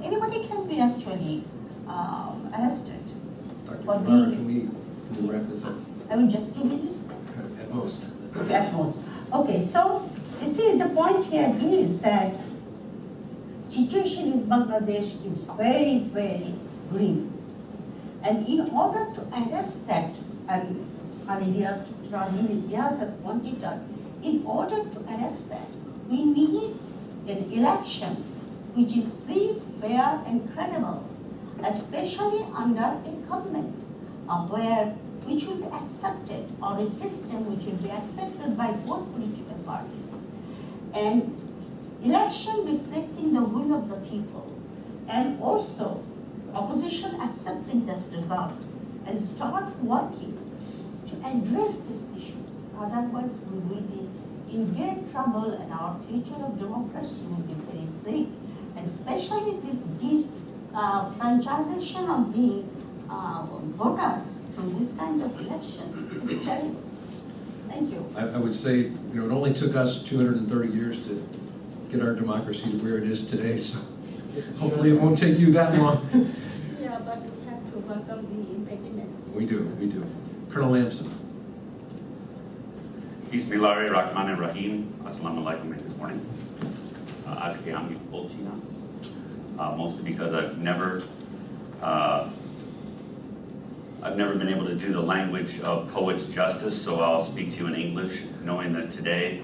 anybody can be actually arrested. Dr. Dilara, can we wrap this up? I mean, just 2 minutes? At most. At most. Okay, so you see, the point here is that situation in Bangladesh is very, very grim. And in order to arrest that, and Riaz has pointed out, in order to arrest that, we need an election which is free, fair, and credible, especially under a government which will be accepted, or a system which will be accepted by both political parties. And election reflecting the will of the people, and also opposition accepting this result, and start working to address these issues. Otherwise, we will be in great trouble, and our future of democracy will be very bleak. And especially this franchisation of the voters through this kind of election is terrible. Thank you. I would say, it only took us 230 years to get our democracy to where it is today, so hopefully it won't take you that long. Yeah, but we have to welcome the impediments. We do. Colonel Lamson. Bismillah Rahman and Rahim. Assalamu alaikum and good morning. Aajke aami bolchi na. Mostly because I've never I've never been able to do the language of poets justice, so I'll speak to you in English, knowing that today,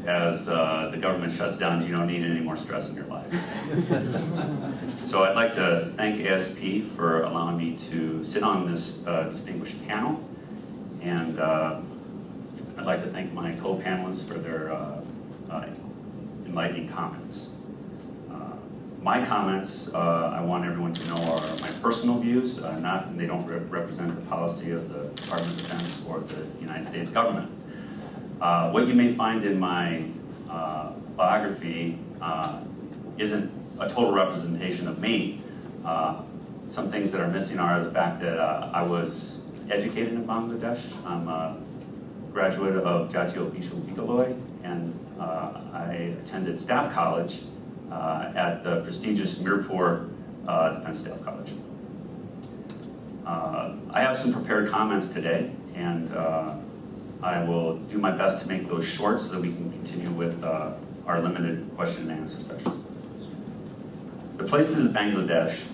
as the government shuts down, you don't need any more stress in your life. So I'd like to thank ASP for allowing me to sit on this distinguished panel, and I'd like to thank my co-panelists for their enlightening comments. My comments, I want everyone to know, are my personal views. They don't represent the policy of the Department of Defense or the United States government. What you may find in my biography isn't a total representation of me. Some things that are missing are the fact that I was educated in Bangladesh. I'm a graduate of Jatiyo Vishwavidyalaya, and I attended staff college at the prestigious Mirpur Defense Staff College. I have some prepared comments today, and I will do my best to make those short so that we can continue with our limited question and answer session. The places of Bangladesh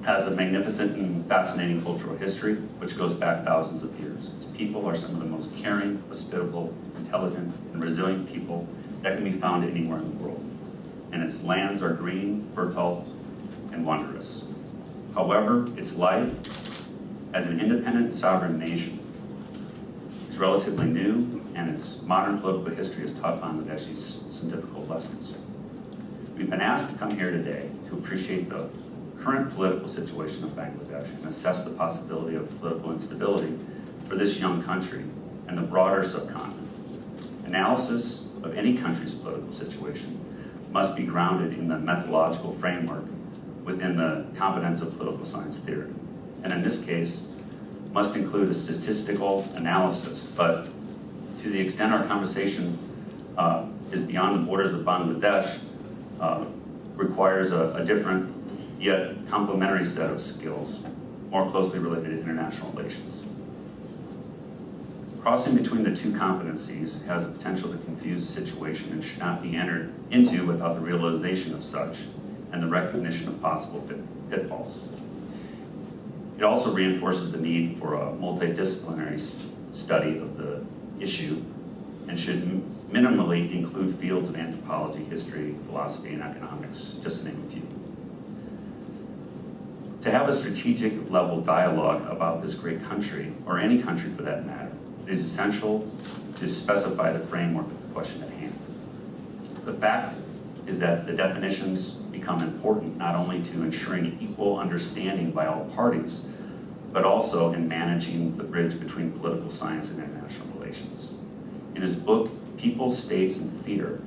has a magnificent and fascinating cultural history, which goes back thousands of years. Its people are some of the most caring, hospitable, intelligent, and resilient people that can be found anywhere in the world. And its lands are green, fertile, and wondrous. However, its life as an independent sovereign nation is relatively new, and its modern political history has taught Bangladeshis some difficult lessons. We've been asked to come here today to appreciate the current political situation of Bangladesh and assess the possibility of political instability for this young country and the broader subcontinent. Analysis of any country's political situation must be grounded in the methodological framework within the competence of political science theory. And in this case, must include a statistical analysis, but to the extent our conversation is beyond the borders of Bangladesh, requires a different yet complementary set of skills, more closely related to international relations. Crossing between the two competencies has the potential to confuse the situation and should not be entered into without the realization of such and the recognition of possible pitfalls. It also reinforces the need for a multidisciplinary study of the issue and should minimally include fields of anthropology, history, philosophy, and economics, just to name a few. To have a strategic level dialogue about this great country, or any country for that matter, it is essential to specify the framework of the question at hand. The fact is that the definitions become important not only to ensuring equal understanding by all parties, but also in managing the bridge between political science and international relations. In his book, People, States, and Fear,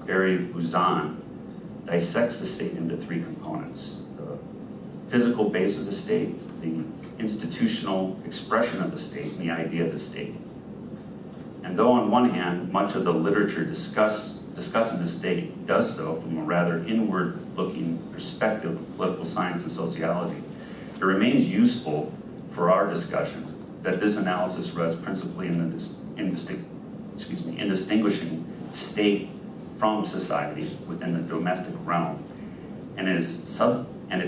Barry Buzan dissects the state into three components: the physical base of the state, the institutional expression of the state, and the idea of the state. And though on one hand, much of the literature discussing the state does so from a rather inward-looking perspective of political science and sociology, it remains useful for our discussion that this analysis rests principally in distinguishing state from society within the domestic realm, and it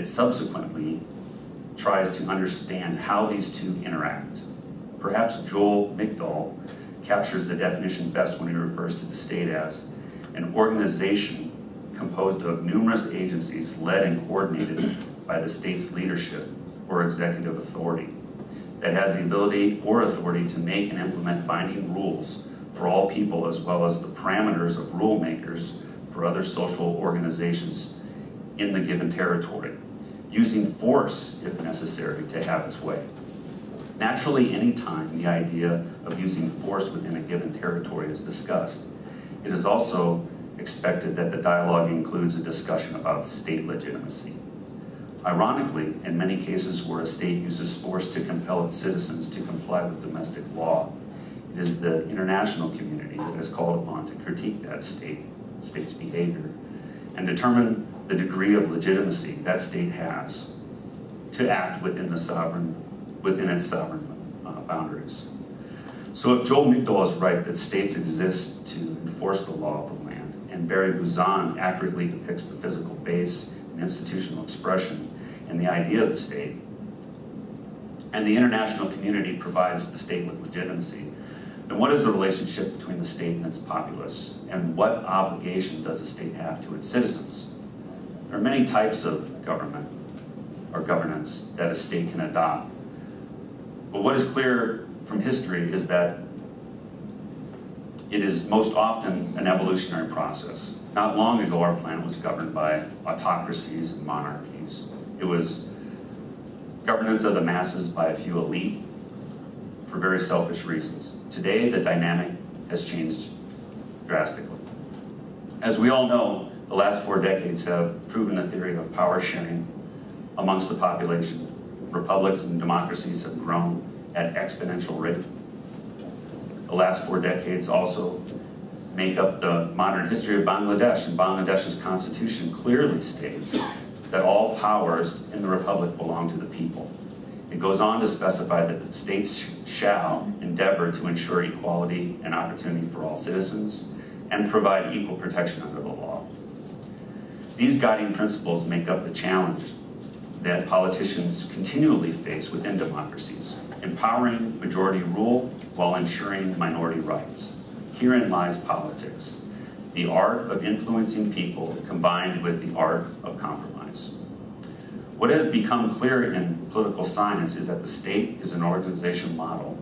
subsequently tries to understand how these two interact. Perhaps Joel Migdal captures the definition best when he refers to the state as an organization composed of numerous agencies led and coordinated by the state's leadership or executive authority that has the ability or authority to make and implement binding rules for all people, as well as the parameters of rule makers for other social organizations in the given territory, using force if necessary to have its way. Naturally, any time the idea of using force within a given territory is discussed, it is also expected that the dialogue includes a discussion about state legitimacy. Ironically, in many cases where a state uses force to compel its citizens to comply with domestic law, it is the international community that is called upon to critique that state's behavior and determine the degree of legitimacy that state has to act within its sovereign boundaries. So if Joel Migdal is right that states exist to enforce the law of the land, and Barry Buzan accurately depicts the physical base and institutional expression and the idea of the state, and the international community provides the state with legitimacy, then what is the relationship between the state and its populace? And what obligation does the state have to its citizens? There are many types of government or governance that a state can adopt. But what is clear from history is that it is most often an evolutionary process. Not long ago, our planet was governed by autocracies and monarchies. It was governance of the masses by a few elite for very selfish reasons. Today, the dynamic has changed drastically. As we all know, the last 4 decades have proven the theory of power sharing amongst the population. Republics and democracies have grown at exponential rate. The last 4 decades also make up the modern history of Bangladesh, and Bangladesh's constitution clearly states that all powers in the republic belong to the people. It goes on to specify that the states shall endeavor to ensure equality and opportunity for all citizens and provide equal protection under the law. These guiding principles make up the challenge that politicians continually face within democracies, empowering majority rule while ensuring minority rights. Herein lies politics, the art of influencing people combined with the art of compromise. What has become clear in political science is that the state is an organizational model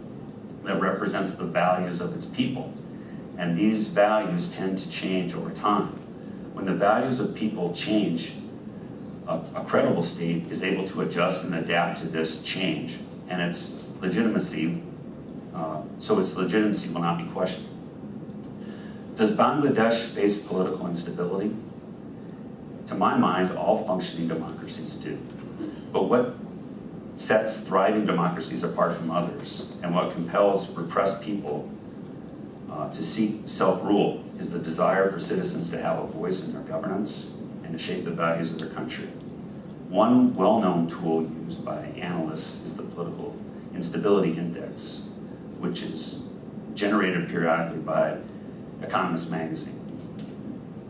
that represents the values of its people, and these values tend to change over time. When the values of people change, a credible state is able to adjust and adapt to this change, and its legitimacy will not be questioned. Does Bangladesh face political instability? To my mind, all functioning democracies do. But what sets thriving democracies apart from others, and what compels repressed people to seek self-rule, is the desire for citizens to have a voice in their governance and to shape the values of their country. One well-known tool used by analysts is the Political Instability Index, which is generated periodically by Economist magazine.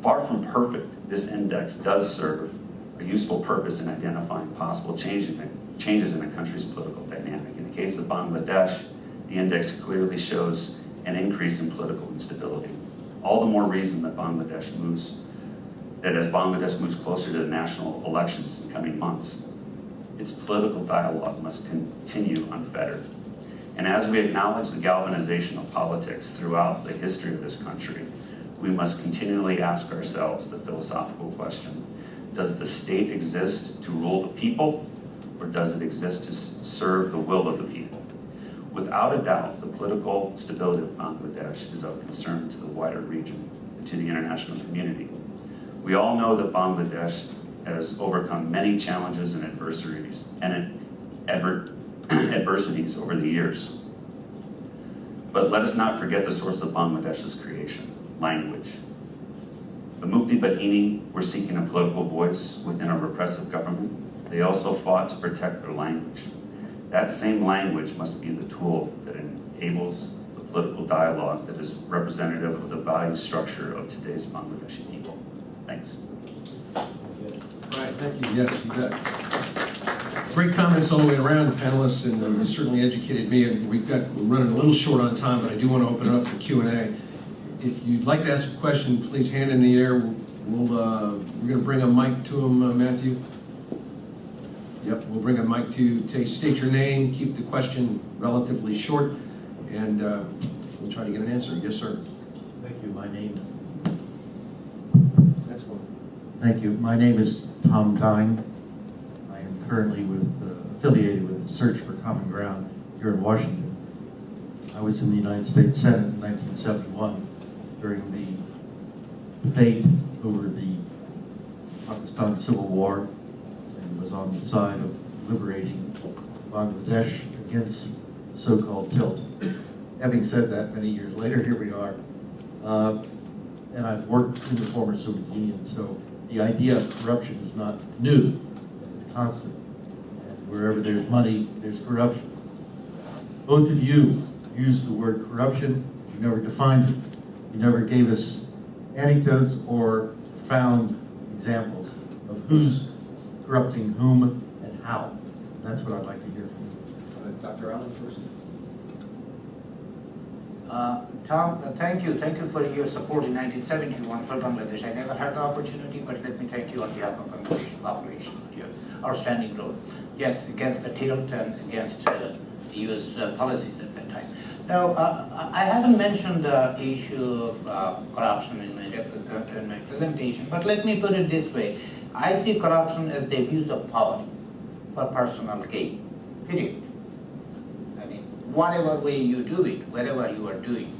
Far from perfect, this index does serve a useful purpose in identifying possible changes in a country's political dynamic. In the case of Bangladesh, the index clearly shows an increase in political instability. All the more reason that as Bangladesh moves closer to the national elections in coming months, its political dialogue must continue unfettered. And as we acknowledge the galvanization of politics throughout the history of this country, we must continually ask ourselves the philosophical question: does the state exist to rule the people, or does it exist to serve the will of the people? Without a doubt, the political stability of Bangladesh is of concern to the wider region and to the international community. We all know that Bangladesh has overcome many challenges and adversities over the years. But let us not forget the source of Bangladesh's creation: language. The Mukti Bahini were seeking a political voice within a repressive government. They also fought to protect their language. That same language must be the tool that enables the political dialogue that is representative of the value structure of today's Bangladeshi people. Thanks. Right, thank you. Yes, you bet. Great comments all the way around, panelists, and you certainly educated me. And we're running a little short on time, but I do want to open it up to Q&A. If you'd like to ask a question, please hand it in the air. We're going to bring a mic to him, Matthew. Yep, we'll bring a mic to you. State your name, keep the question relatively short, and we'll try to get an answer. Yes, sir. Thank you. My name. That's one. Thank you. My name is Tom Dine. I am currently affiliated with Search for Common Ground here in Washington. I was in the United States Senate in 1971 during the debate over the Pakistan Civil War, and was on the side of liberating Bangladesh against the so-called tilt. Having said that, many years later, here we are. And I've worked in the former Soviet Union, so the idea of corruption is not new, it's constant. And wherever there's money, there's corruption. Both of you used the word corruption. You never defined it. You never gave us anecdotes or found examples of who's corrupting whom and how. That's what I'd like to hear from you. Dr. Allen first. Tom, thank you. Thank you for your support in 1971 for Bangladesh. I never had the opportunity, but let me thank you on behalf of Bangladesh population for your outstanding role. Yes, against the tilt and against the U.S. policies at that time. Now, I haven't mentioned the issue of corruption in my presentation, but let me put it this way. I see corruption as the abuse of power for personal gain, period. I mean, whatever way you do it, wherever you are doing.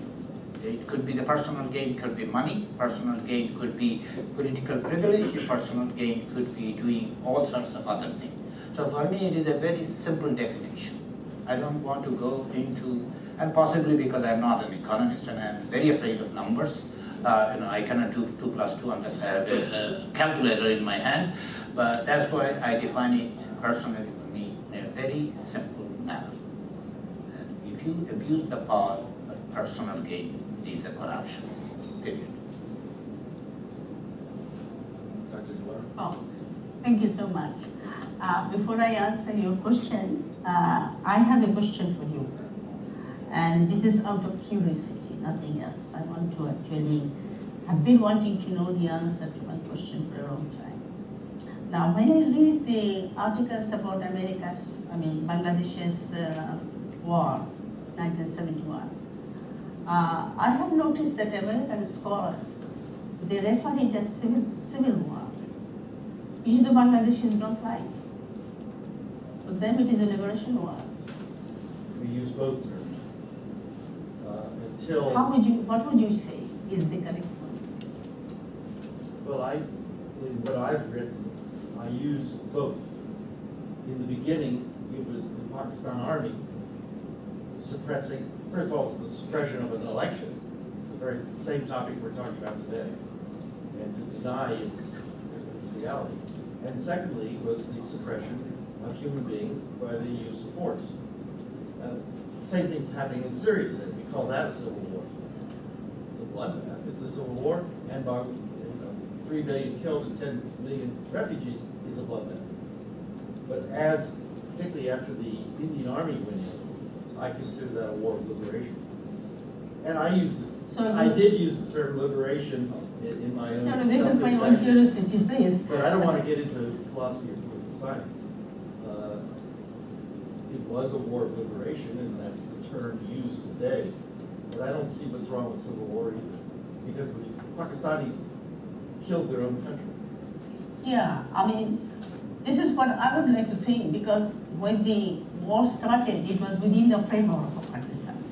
It could be the personal gain, could be money, personal gain could be political privilege, personal gain could be doing all sorts of other things. So for me, it is a very simple definition. I don't want to go into, and possibly because I'm not an economist and I'm very afraid of numbers, I cannot do 2 + 2 unless I have a calculator in my hand, but that's why I define it personally for me in a very simple manner. And if you abuse the power for personal gain, it is a corruption, period. Dr. Dilara. Oh, thank you so much. Before I answer your question, I have a question for you. And this is out of curiosity, nothing else. I want to actually, I've been wanting to know the answer to my question for a long time. Now, when I read the articles about Bangladesh's war, 1971, I have noticed that American scholars, they refer it as civil war, which the Bangladeshis don't like. For them, it is a liberation war. We use both terms. Until... What would you say is the correct one? Well, in what I've written, I use both. In the beginning, it was the Pakistan Army suppressing, first of all, it was the suppression of an election, the very same topic we're talking about today, and to deny its reality. And secondly, was the suppression of human beings by the use of force. Same thing's happening in Syria today. We call that a civil war. It's a bloodbath. It's a civil war, and 3 million killed and 10 million refugees is a bloodbath. But particularly after the Indian Army went in, I consider that a war of liberation. And I did use the term liberation in my own. No, this is my own curiosity, please. But I don't want to get into philosophy or political science. It was a war of liberation, and that's the term used today. But I don't see what's wrong with civil war either, because the Pakistanis killed their own country. Yeah, this is what I would like to think, because when the war started, it was within the framework of Pakistan.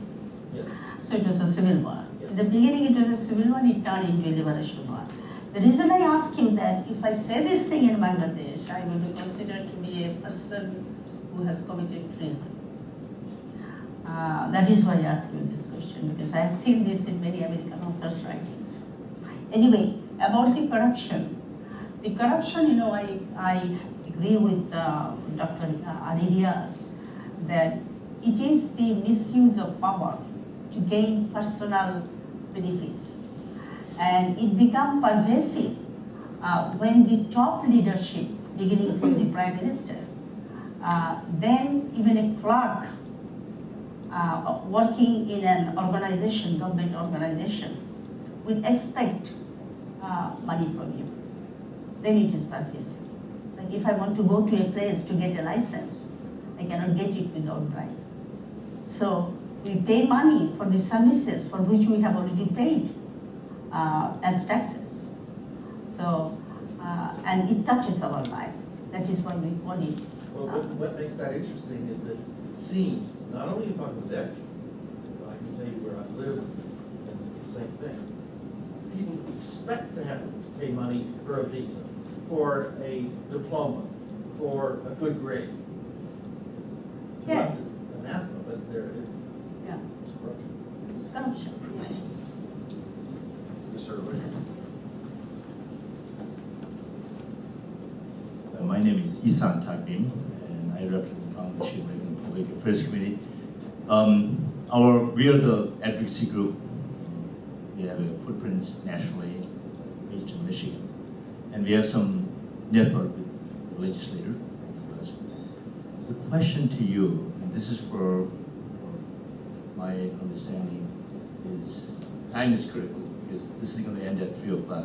Yeah. So it was a civil war. Yeah. In the beginning, it was a civil war, it turned into a liberation war. The reason I ask you that, if I say this thing in Bangladesh, I will be considered to be a person who has committed treason. That is why I ask you this question, because I have seen this in many American authors' writings. Anyway, about the corruption. The corruption, I agree with Dr. Riaz that it is the misuse of power to gain personal benefits. And it becomes pervasive when the top leadership, beginning from the Prime Minister, then even a clerk working in an organization, government organization, will expect money from you. Then it is pervasive. Like if I want to go to a place to get a license, I cannot get it without bribe. So we pay money for the services for which we have already paid as taxes. So, and it touches our life. That is why we call it. Well, what makes that interesting is that it seems, not only in Bangladesh, but I can tell you where I live, and it's the same thing. People expect to have to pay money for a visa, for a diploma, for a good grade. Yes. It's anathema, but Yeah. it's corruption. It's corruption. Yes. Mr. Whitaker. My name is Isan Takbim, and I represent Bangladesh Public Affairs Committee. We are the advocacy group. We have a footprint nationally, based in Michigan, and we have some network with the legislator. The question to you, and this is for my understanding is time is critical because this is going to end at 3 o'clock.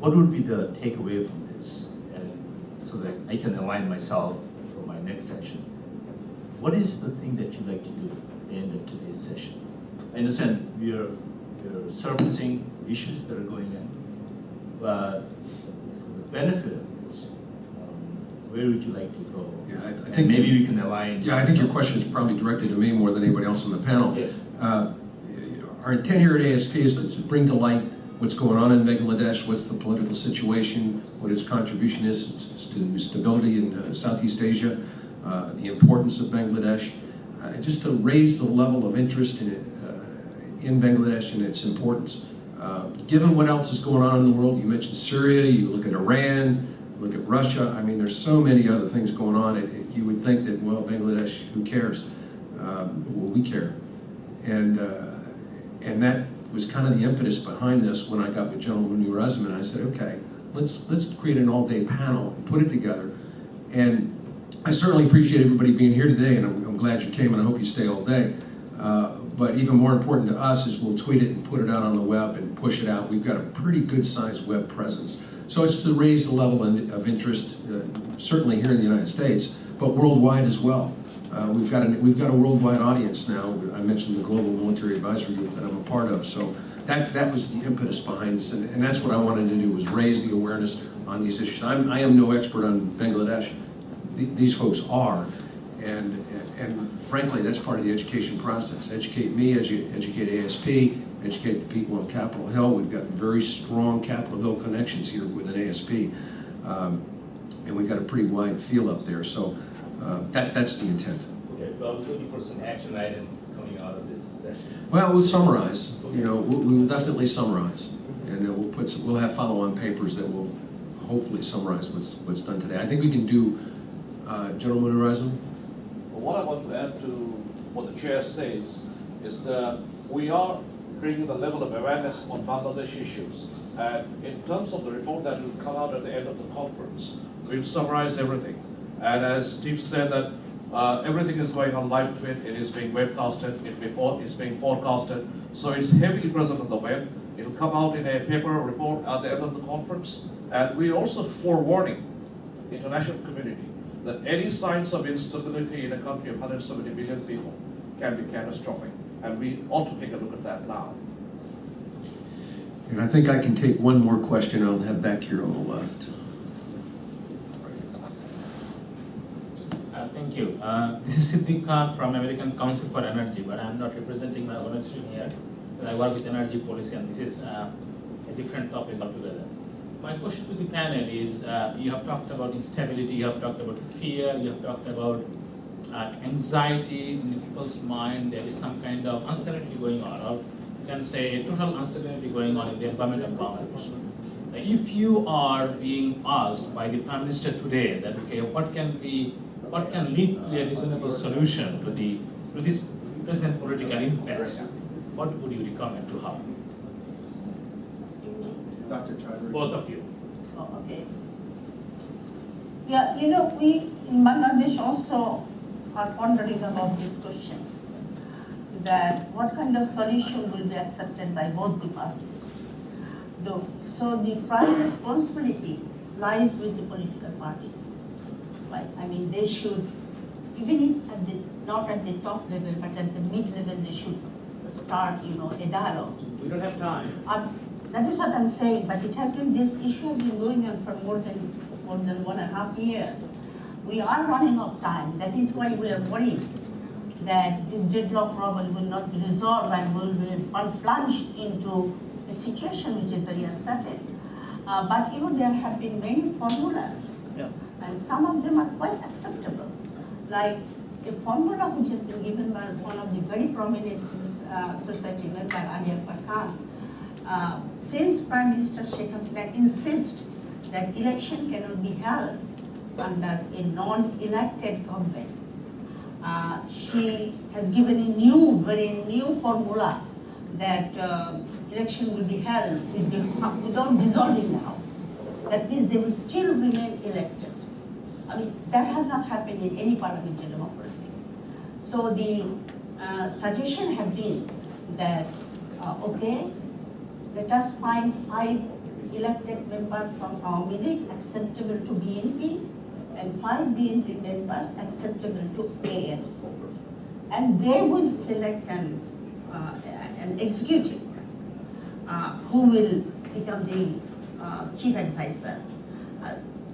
What would be the takeaway from this? And so that I can align myself for my next section. What is the thing that you'd like to do at the end of today's session? I understand we're surfacing issues that are going on, but for the benefit of this, where would you like to go? Yeah, I And think maybe we can align. Yeah, I think your question is probably directed to me more than anybody else on the panel. Yes. Our intent here at ASP is to bring to light what's going on in Bangladesh, what's the political situation, what its contribution is to stability in Southeast Asia, the importance of Bangladesh, just to raise the level of interest in Bangladesh and its importance. Given what else is going on in the world, you mentioned Syria, you look at Iran, look at Russia, I mean, there's so many other things going on. You would think that, well, Bangladesh, who cares? Well, we care. And that was kind of the impetus behind this when I got with General Munir and I said, okay, let's create an all-day panel and put it together. And I certainly appreciate everybody being here today, and I'm glad you came, and I hope you stay all day. But even more important to us is we'll tweet it and put it out on the web and push it out. We've got a pretty good-sized web presence. So it's to raise the level of interest, certainly here in the United States, but worldwide as well. We've got a worldwide audience now. I mentioned the Global Military Advisory Group that I'm a part of. So that was the impetus behind this, and that's what I wanted to do, was raise the awareness on these issues. I am no expert on Bangladesh. These folks are, and frankly, that's part of the education process. Educate me, educate ASP, educate the people on Capitol Hill. We've got very strong Capitol Hill connections here within ASP, and we've got a pretty wide field up there. So that's the intent. Okay, well, I was looking for some action item coming out of this session. Well, we'll summarize. You know, we will definitely summarize, and we'll have follow-on papers that will hopefully summarize what's done today. I think we can do. General Munir. What I want to add to what the chair says is that we are bringing the level of awareness on Bangladesh issues. And in terms of the report that will come out at the end of the conference, we'll summarize everything. And as Steve said, that everything is going on live tweet, it is being webcasted, it's being podcasted, so it's heavily present on the web. It'll come out in a paper report at the end of the conference. And we're also forewarning the international community that any signs of instability in a country of 170 million people can be catastrophic. And we ought to take a look at that now. And I think I can take one more question. I'll have back here on the left. Thank you. This is Siddiq Khan from American Council for Energy, but I'm not representing my organization here. I work with energy policy, and this is a different topic altogether. My question to the panel is, you have talked about instability, you have talked about fear, you have talked about anxiety in the people's mind. There is some kind of uncertainty going on, or you can say total uncertainty going on in the environment of Bangladesh. If you are being asked by the Prime Minister today that, okay, what can lead to a reasonable solution to this present political impasse, what would you recommend to her? Dr. Chowdhury. Both of you. Oh, okay. Yeah, you know, we in Bangladesh also are pondering about this question, that what kind of solution will be accepted by both the parties. So the prime responsibility lies with the political parties. Right? I mean, they should, even if not at the top level, but at the mid-level, they should start, a dialogue. We don't have time. That is what I'm saying, but this issue has been going on for more than 1.5 years. We are running out of time. That is why we are worried that this deadlock problem will not be resolved and will be plunged into a situation which is very uncertain. But there have been many formulas, and some of them are quite acceptable. Like a formula which has been given by one of the very prominent society member, Ali Akbar Khan. Since Prime Minister Sheikh Hasina insists that election cannot be held under a non-elected government, she has given a very new formula that election will be held without dissolving now. That means they will still remain elected. I mean, that has not happened in any parliamentary democracy. So the suggestion have been that, okay, let us find 5 elected members from Awami League acceptable to BNP and 5 BNP members acceptable to AN. And they will select an executive who will become the chief advisor.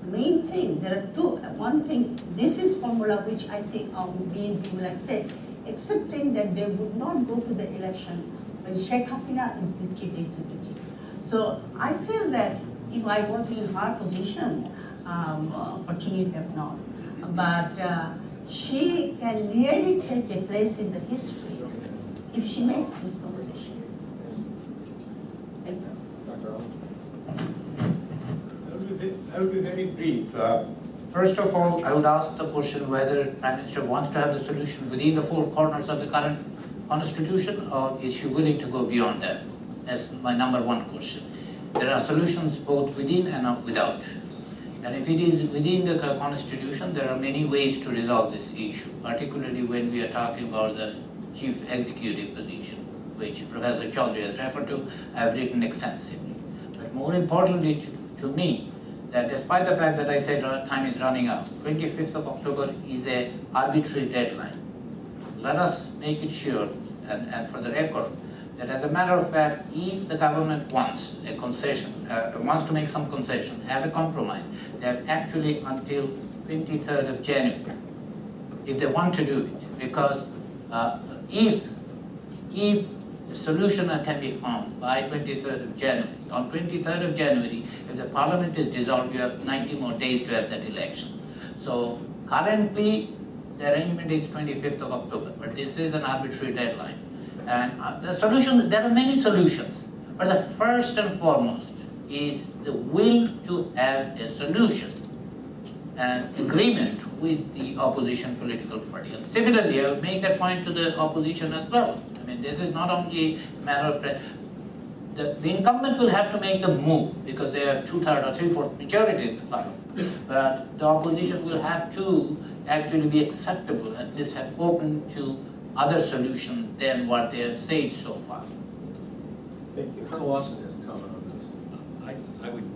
Main thing, there are two. One thing, this is formula which I think BNP will accept, accepting that they would not go to the election when Sheikh Hasina is the chief executive. So I feel that if I was in her position, fortunately not, but she can really take a place in the history if she makes this concession. Thank you. I will be very brief. First of all, I would ask the question whether Prime Minister wants to have the solution within the 4 corners of the current constitution, or is she willing to go beyond that? That's my number 1 question. There are solutions both within and without. And if it is within the constitution, there are many ways to resolve this issue, particularly when we are talking about the chief executive position, which Professor Chowdhury has referred to. I have written extensively. But more importantly to me, that despite the fact that I said time is running out, 25th of October is an arbitrary deadline. Let us make it sure, and for the record, that as a matter of fact, if the government wants a concession, wants to make some concession, have a compromise, they have actually until 23rd of January, if they want to do it. Because if a solution can be found by 23rd of January, on 23rd of January, if the parliament is dissolved, you have 90 more days to have that election. So currently, the arrangement is 25th of October, but this is an arbitrary deadline. And the solutions, there are many solutions, but the first and foremost is the will to have a solution and agreement with the opposition political party. And similarly, I would make that point to the opposition as well. I mean, this is not only a matter of the incumbent will have to make the move because they have 2/3 or 3/4 majority in the parliament. But the opposition will have to actually be acceptable, at least have open to other solutions than what they have said so far. Thank you. Colonel Lawson has a comment on this. I would,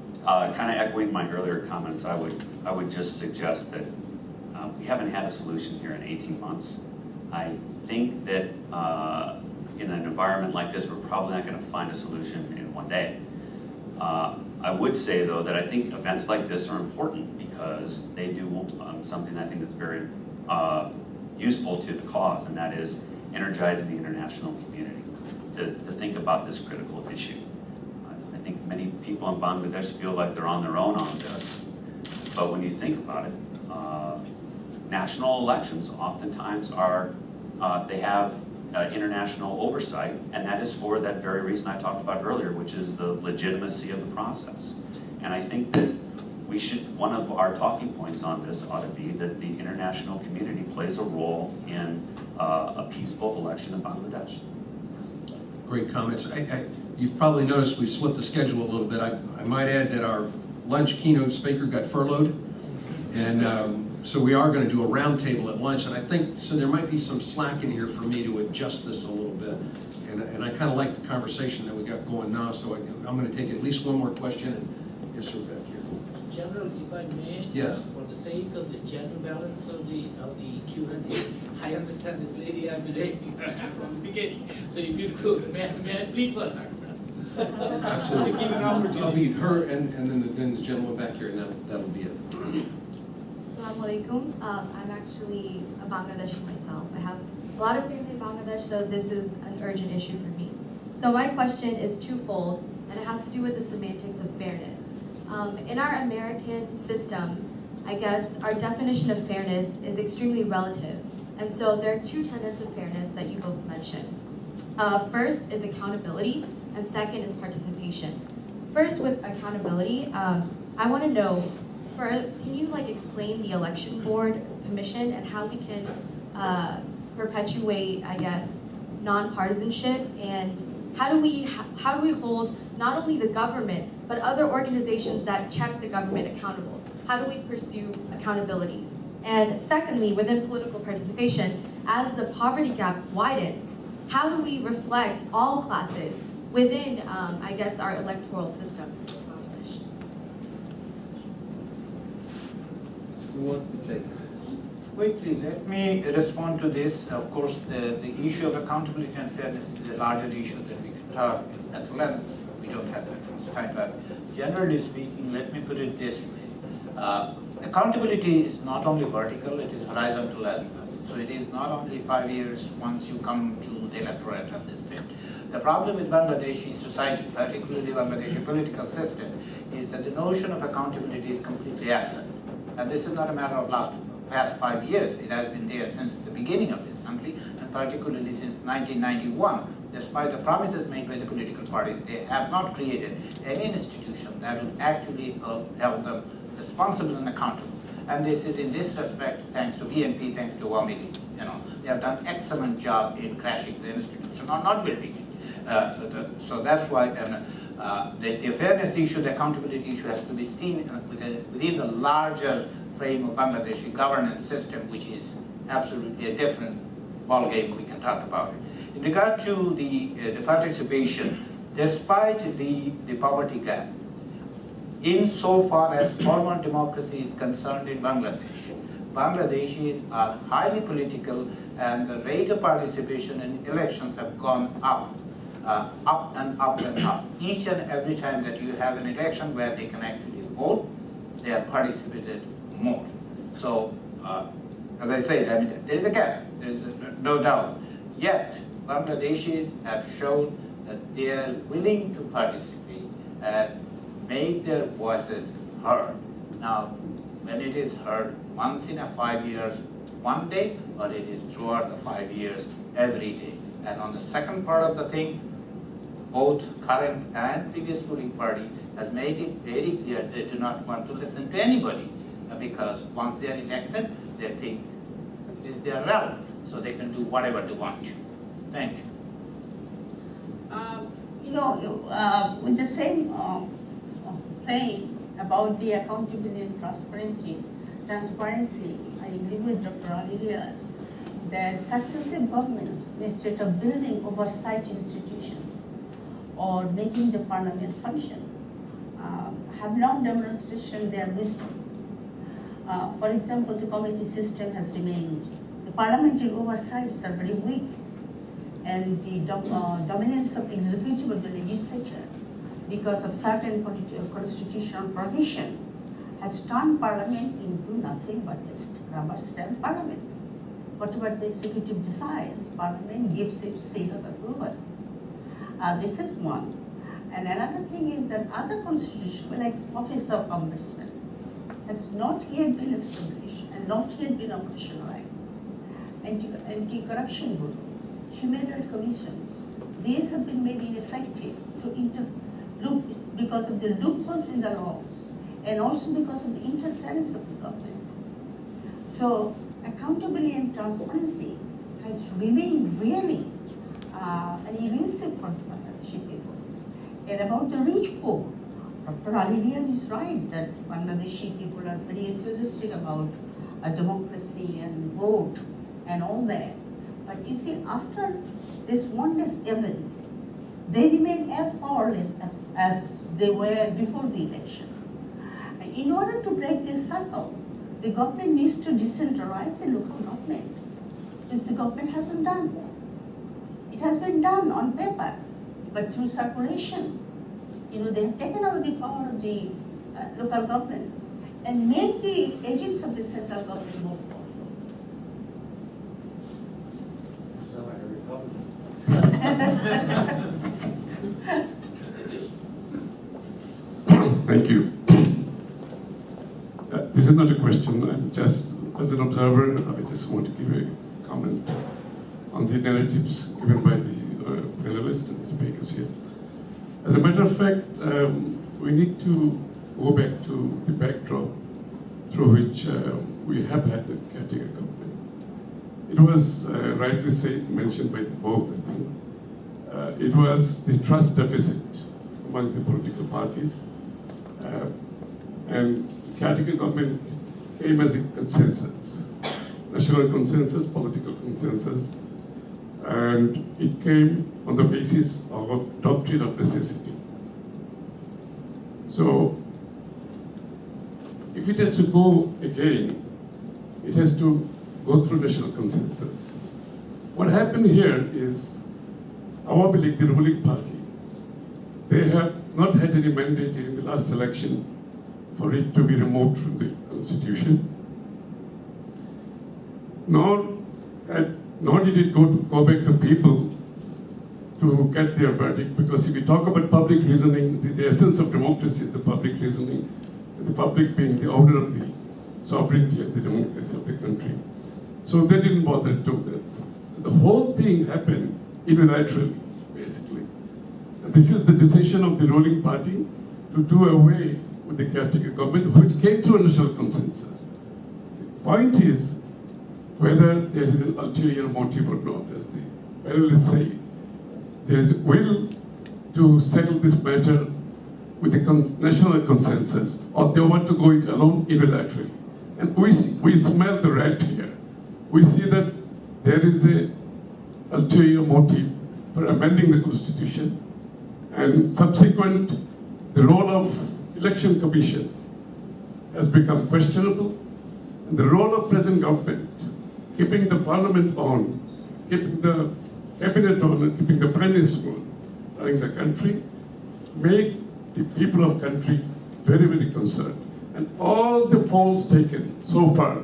kind of echoing my earlier comments, I would just suggest that we haven't had a solution here in 18 months. I think that in an environment like this, we're probably not going to find a solution in one day. I would say, though, that I think events like this are important because they do something I think that's very useful to the cause, and that is energizing the international community to think about this critical issue. I think many people in Bangladesh feel like they're on their own on this, but when you think about it, national elections oftentimes are, they have international oversight, and that is for that very reason I talked about earlier, which is the legitimacy of the process. And I think that we should, one of our talking points on this ought to be that the international community plays a role in a peaceful election in Bangladesh. Great comments. You've probably noticed we slipped the schedule a little bit. I might add that our lunch keynote speaker got furloughed, and so we are going to do a roundtable at lunch, and I think, so there might be some slack in here for me to adjust this a little bit. And I kind of like the conversation that we got going now, so I'm going to take at least one more question, and yes, sir, back here. General, if I may, Yes. for the sake of the general balance of the Q&A, I understand this lady has been raising her hand from the beginning. So if you could, may I plead for her? Absolutely. To give an opportunity. I'll be her and then the gentleman back here, and that'll be it. Assalamu alaikum. I'm actually a Bangladeshi myself. I have a lot of family in Bangladesh, so this is an urgent issue for me. So my question is twofold, and it has to do with the semantics of fairness. In our American system, I guess our definition of fairness is extremely relative. And so there are two tenets of fairness that you both mentioned. First is accountability, and second is participation. First, with accountability, I want to know, can you explain the election board commission and how we can perpetuate, I guess, nonpartisanship, and how do we hold not only the government but other organizations that check the government accountable? How do we pursue accountability? And secondly, within political participation, as the poverty gap widens, how do we reflect all classes within, I guess, our electoral system? Who wants to take it? Quickly, let me respond to this. Of course, the issue of accountability and fairness is a larger issue that we can talk at length. We don't have that much time, but generally speaking, let me put it this way. Accountability is not only vertical, it is horizontal as well. So it is not only 5 years once you come to the electorate of this thing. The problem with Bangladeshi society, particularly Bangladeshi political system, is that the notion of accountability is completely absent. And this is not a matter of past 5 years. It has been there since the beginning of this country, and particularly since 1991. Despite the promises made by the political parties, they have not created any institution that will actually hold them responsible and accountable. And this is in this respect, thanks to BNP, thanks to Wamili. They have done excellent job in crashing the institution or not building it. So that's why the fairness issue, the accountability issue has to be seen within the larger frame of Bangladeshi governance system, which is absolutely a different ballgame. We can talk about it. In regard to the participation, despite the poverty gap, insofar as formal democracy is concerned in Bangladesh, Bangladeshis are highly political, and the rate of participation in elections have gone up and up and up. Each and every time that you have an election where they can actually vote, they have participated more. So, as I said, there is a gap, there is no doubt. Yet, Bangladeshis have shown that they are willing to participate and make their voices heard. Now, when it is heard once in 5 years, one day, or it is throughout the 5 years, every day. And on the second part of the thing, both current and previous ruling party has made it very clear they do not want to listen to anybody, because once they are elected, they think it is their realm, so they can do whatever they want to. Thank you. With the same thing about the accountability and transparency, I agree with Dr. Riaz that successive governments, instead of building oversight institutions or making the parliament function, have now demonstrated their wisdom. For example, the committee system has remained. The parliamentary oversights are very weak, and the dominance of executive of the legislature, because of certain constitutional provision, has turned parliament into nothing but a rubber stamp parliament. Whatever the executive decides, parliament gives its seal of approval. This is one. And another thing is that other constitutions, like Office of Ombudsman, has not yet been established and not yet been operationalized. Anti-corruption bureau, human rights commissions, these have been made ineffective because of the loopholes in the laws, and also because of the interference of the government. So accountability and transparency has remained really an elusive for the Bangladeshi people. And about the rich poor, Dr. Riaz is right that Bangladeshi people are very enthusiastic about democracy and vote and all that. But you see, after this wondrous event, they remain as powerless as they were before the election. In order to break this cycle, the government needs to decentralize the local government, which the government hasn't done. It has been done on paper, but through circulation, they have taken over the power of the local governments and made the agents of the central government more powerful. Sound like a Republican. Thank you. This is not a question. I'm just, as an observer, I just want to give a comment on the narratives given by the panelists and the speakers here. As a matter of fact, we need to go back to the backdrop through which we have had the caretaker government. It was rightly mentioned by both, I think. It was the trust deficit among the political parties, and caretaker government came as a consensus. national consensus, political consensus, and it came on the basis of doctrine of necessity. So, if it has to go again, it has to go through national consensus. What happened here is, Awami League, the ruling party, they have not had any mandate in the last election for it to be removed from the constitution, nor did it go back to people to get their verdict, because if we talk about public reasoning, the essence of democracy is the public reasoning, and the public being the owner of the sovereignty and the democracy of the country. So they didn't bother to do that. So the whole thing happened unilaterally, basically. And this is the decision of the ruling party to do away with the caretaker government, which came through a national consensus. The point is whether there is an ulterior motive or not, as the panelists say. There is will to settle this matter with the national consensus, or they want to go it alone unilaterally. And we smell the rat here. We see that there is an ulterior motive for amending the constitution, and subsequent, the role of election commission has become questionable, and the role of present government, keeping the parliament on, keeping the cabinet on, and keeping the prime minister on, running the country, make the people of country very, very concerned. And all the polls taken so far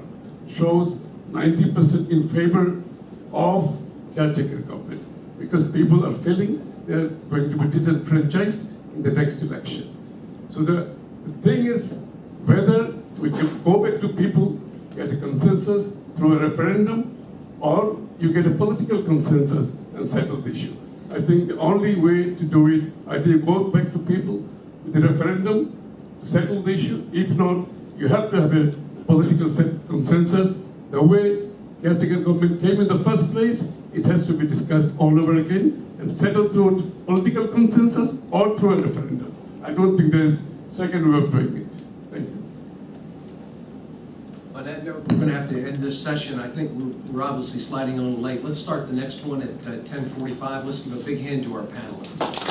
shows 90% in favor of caretaker government, because people are feeling they're going to be disenfranchised in the next election. So the thing is whether we can go back to people, get a consensus through a referendum, or you get a political consensus and settle the issue. I think the only way to do it, either you go back to people with the referendum to settle the issue. If not, you have to have a political consensus. The way caretaker government came in the first place, it has to be discussed all over again and settled through political consensus or through a referendum. I don't think there's a second way of doing it. Thank you. On that note, we're going to have to end this session. I think we're obviously sliding a little late. Let's start the next one at 10:45. Let's give a big hand to our panelists.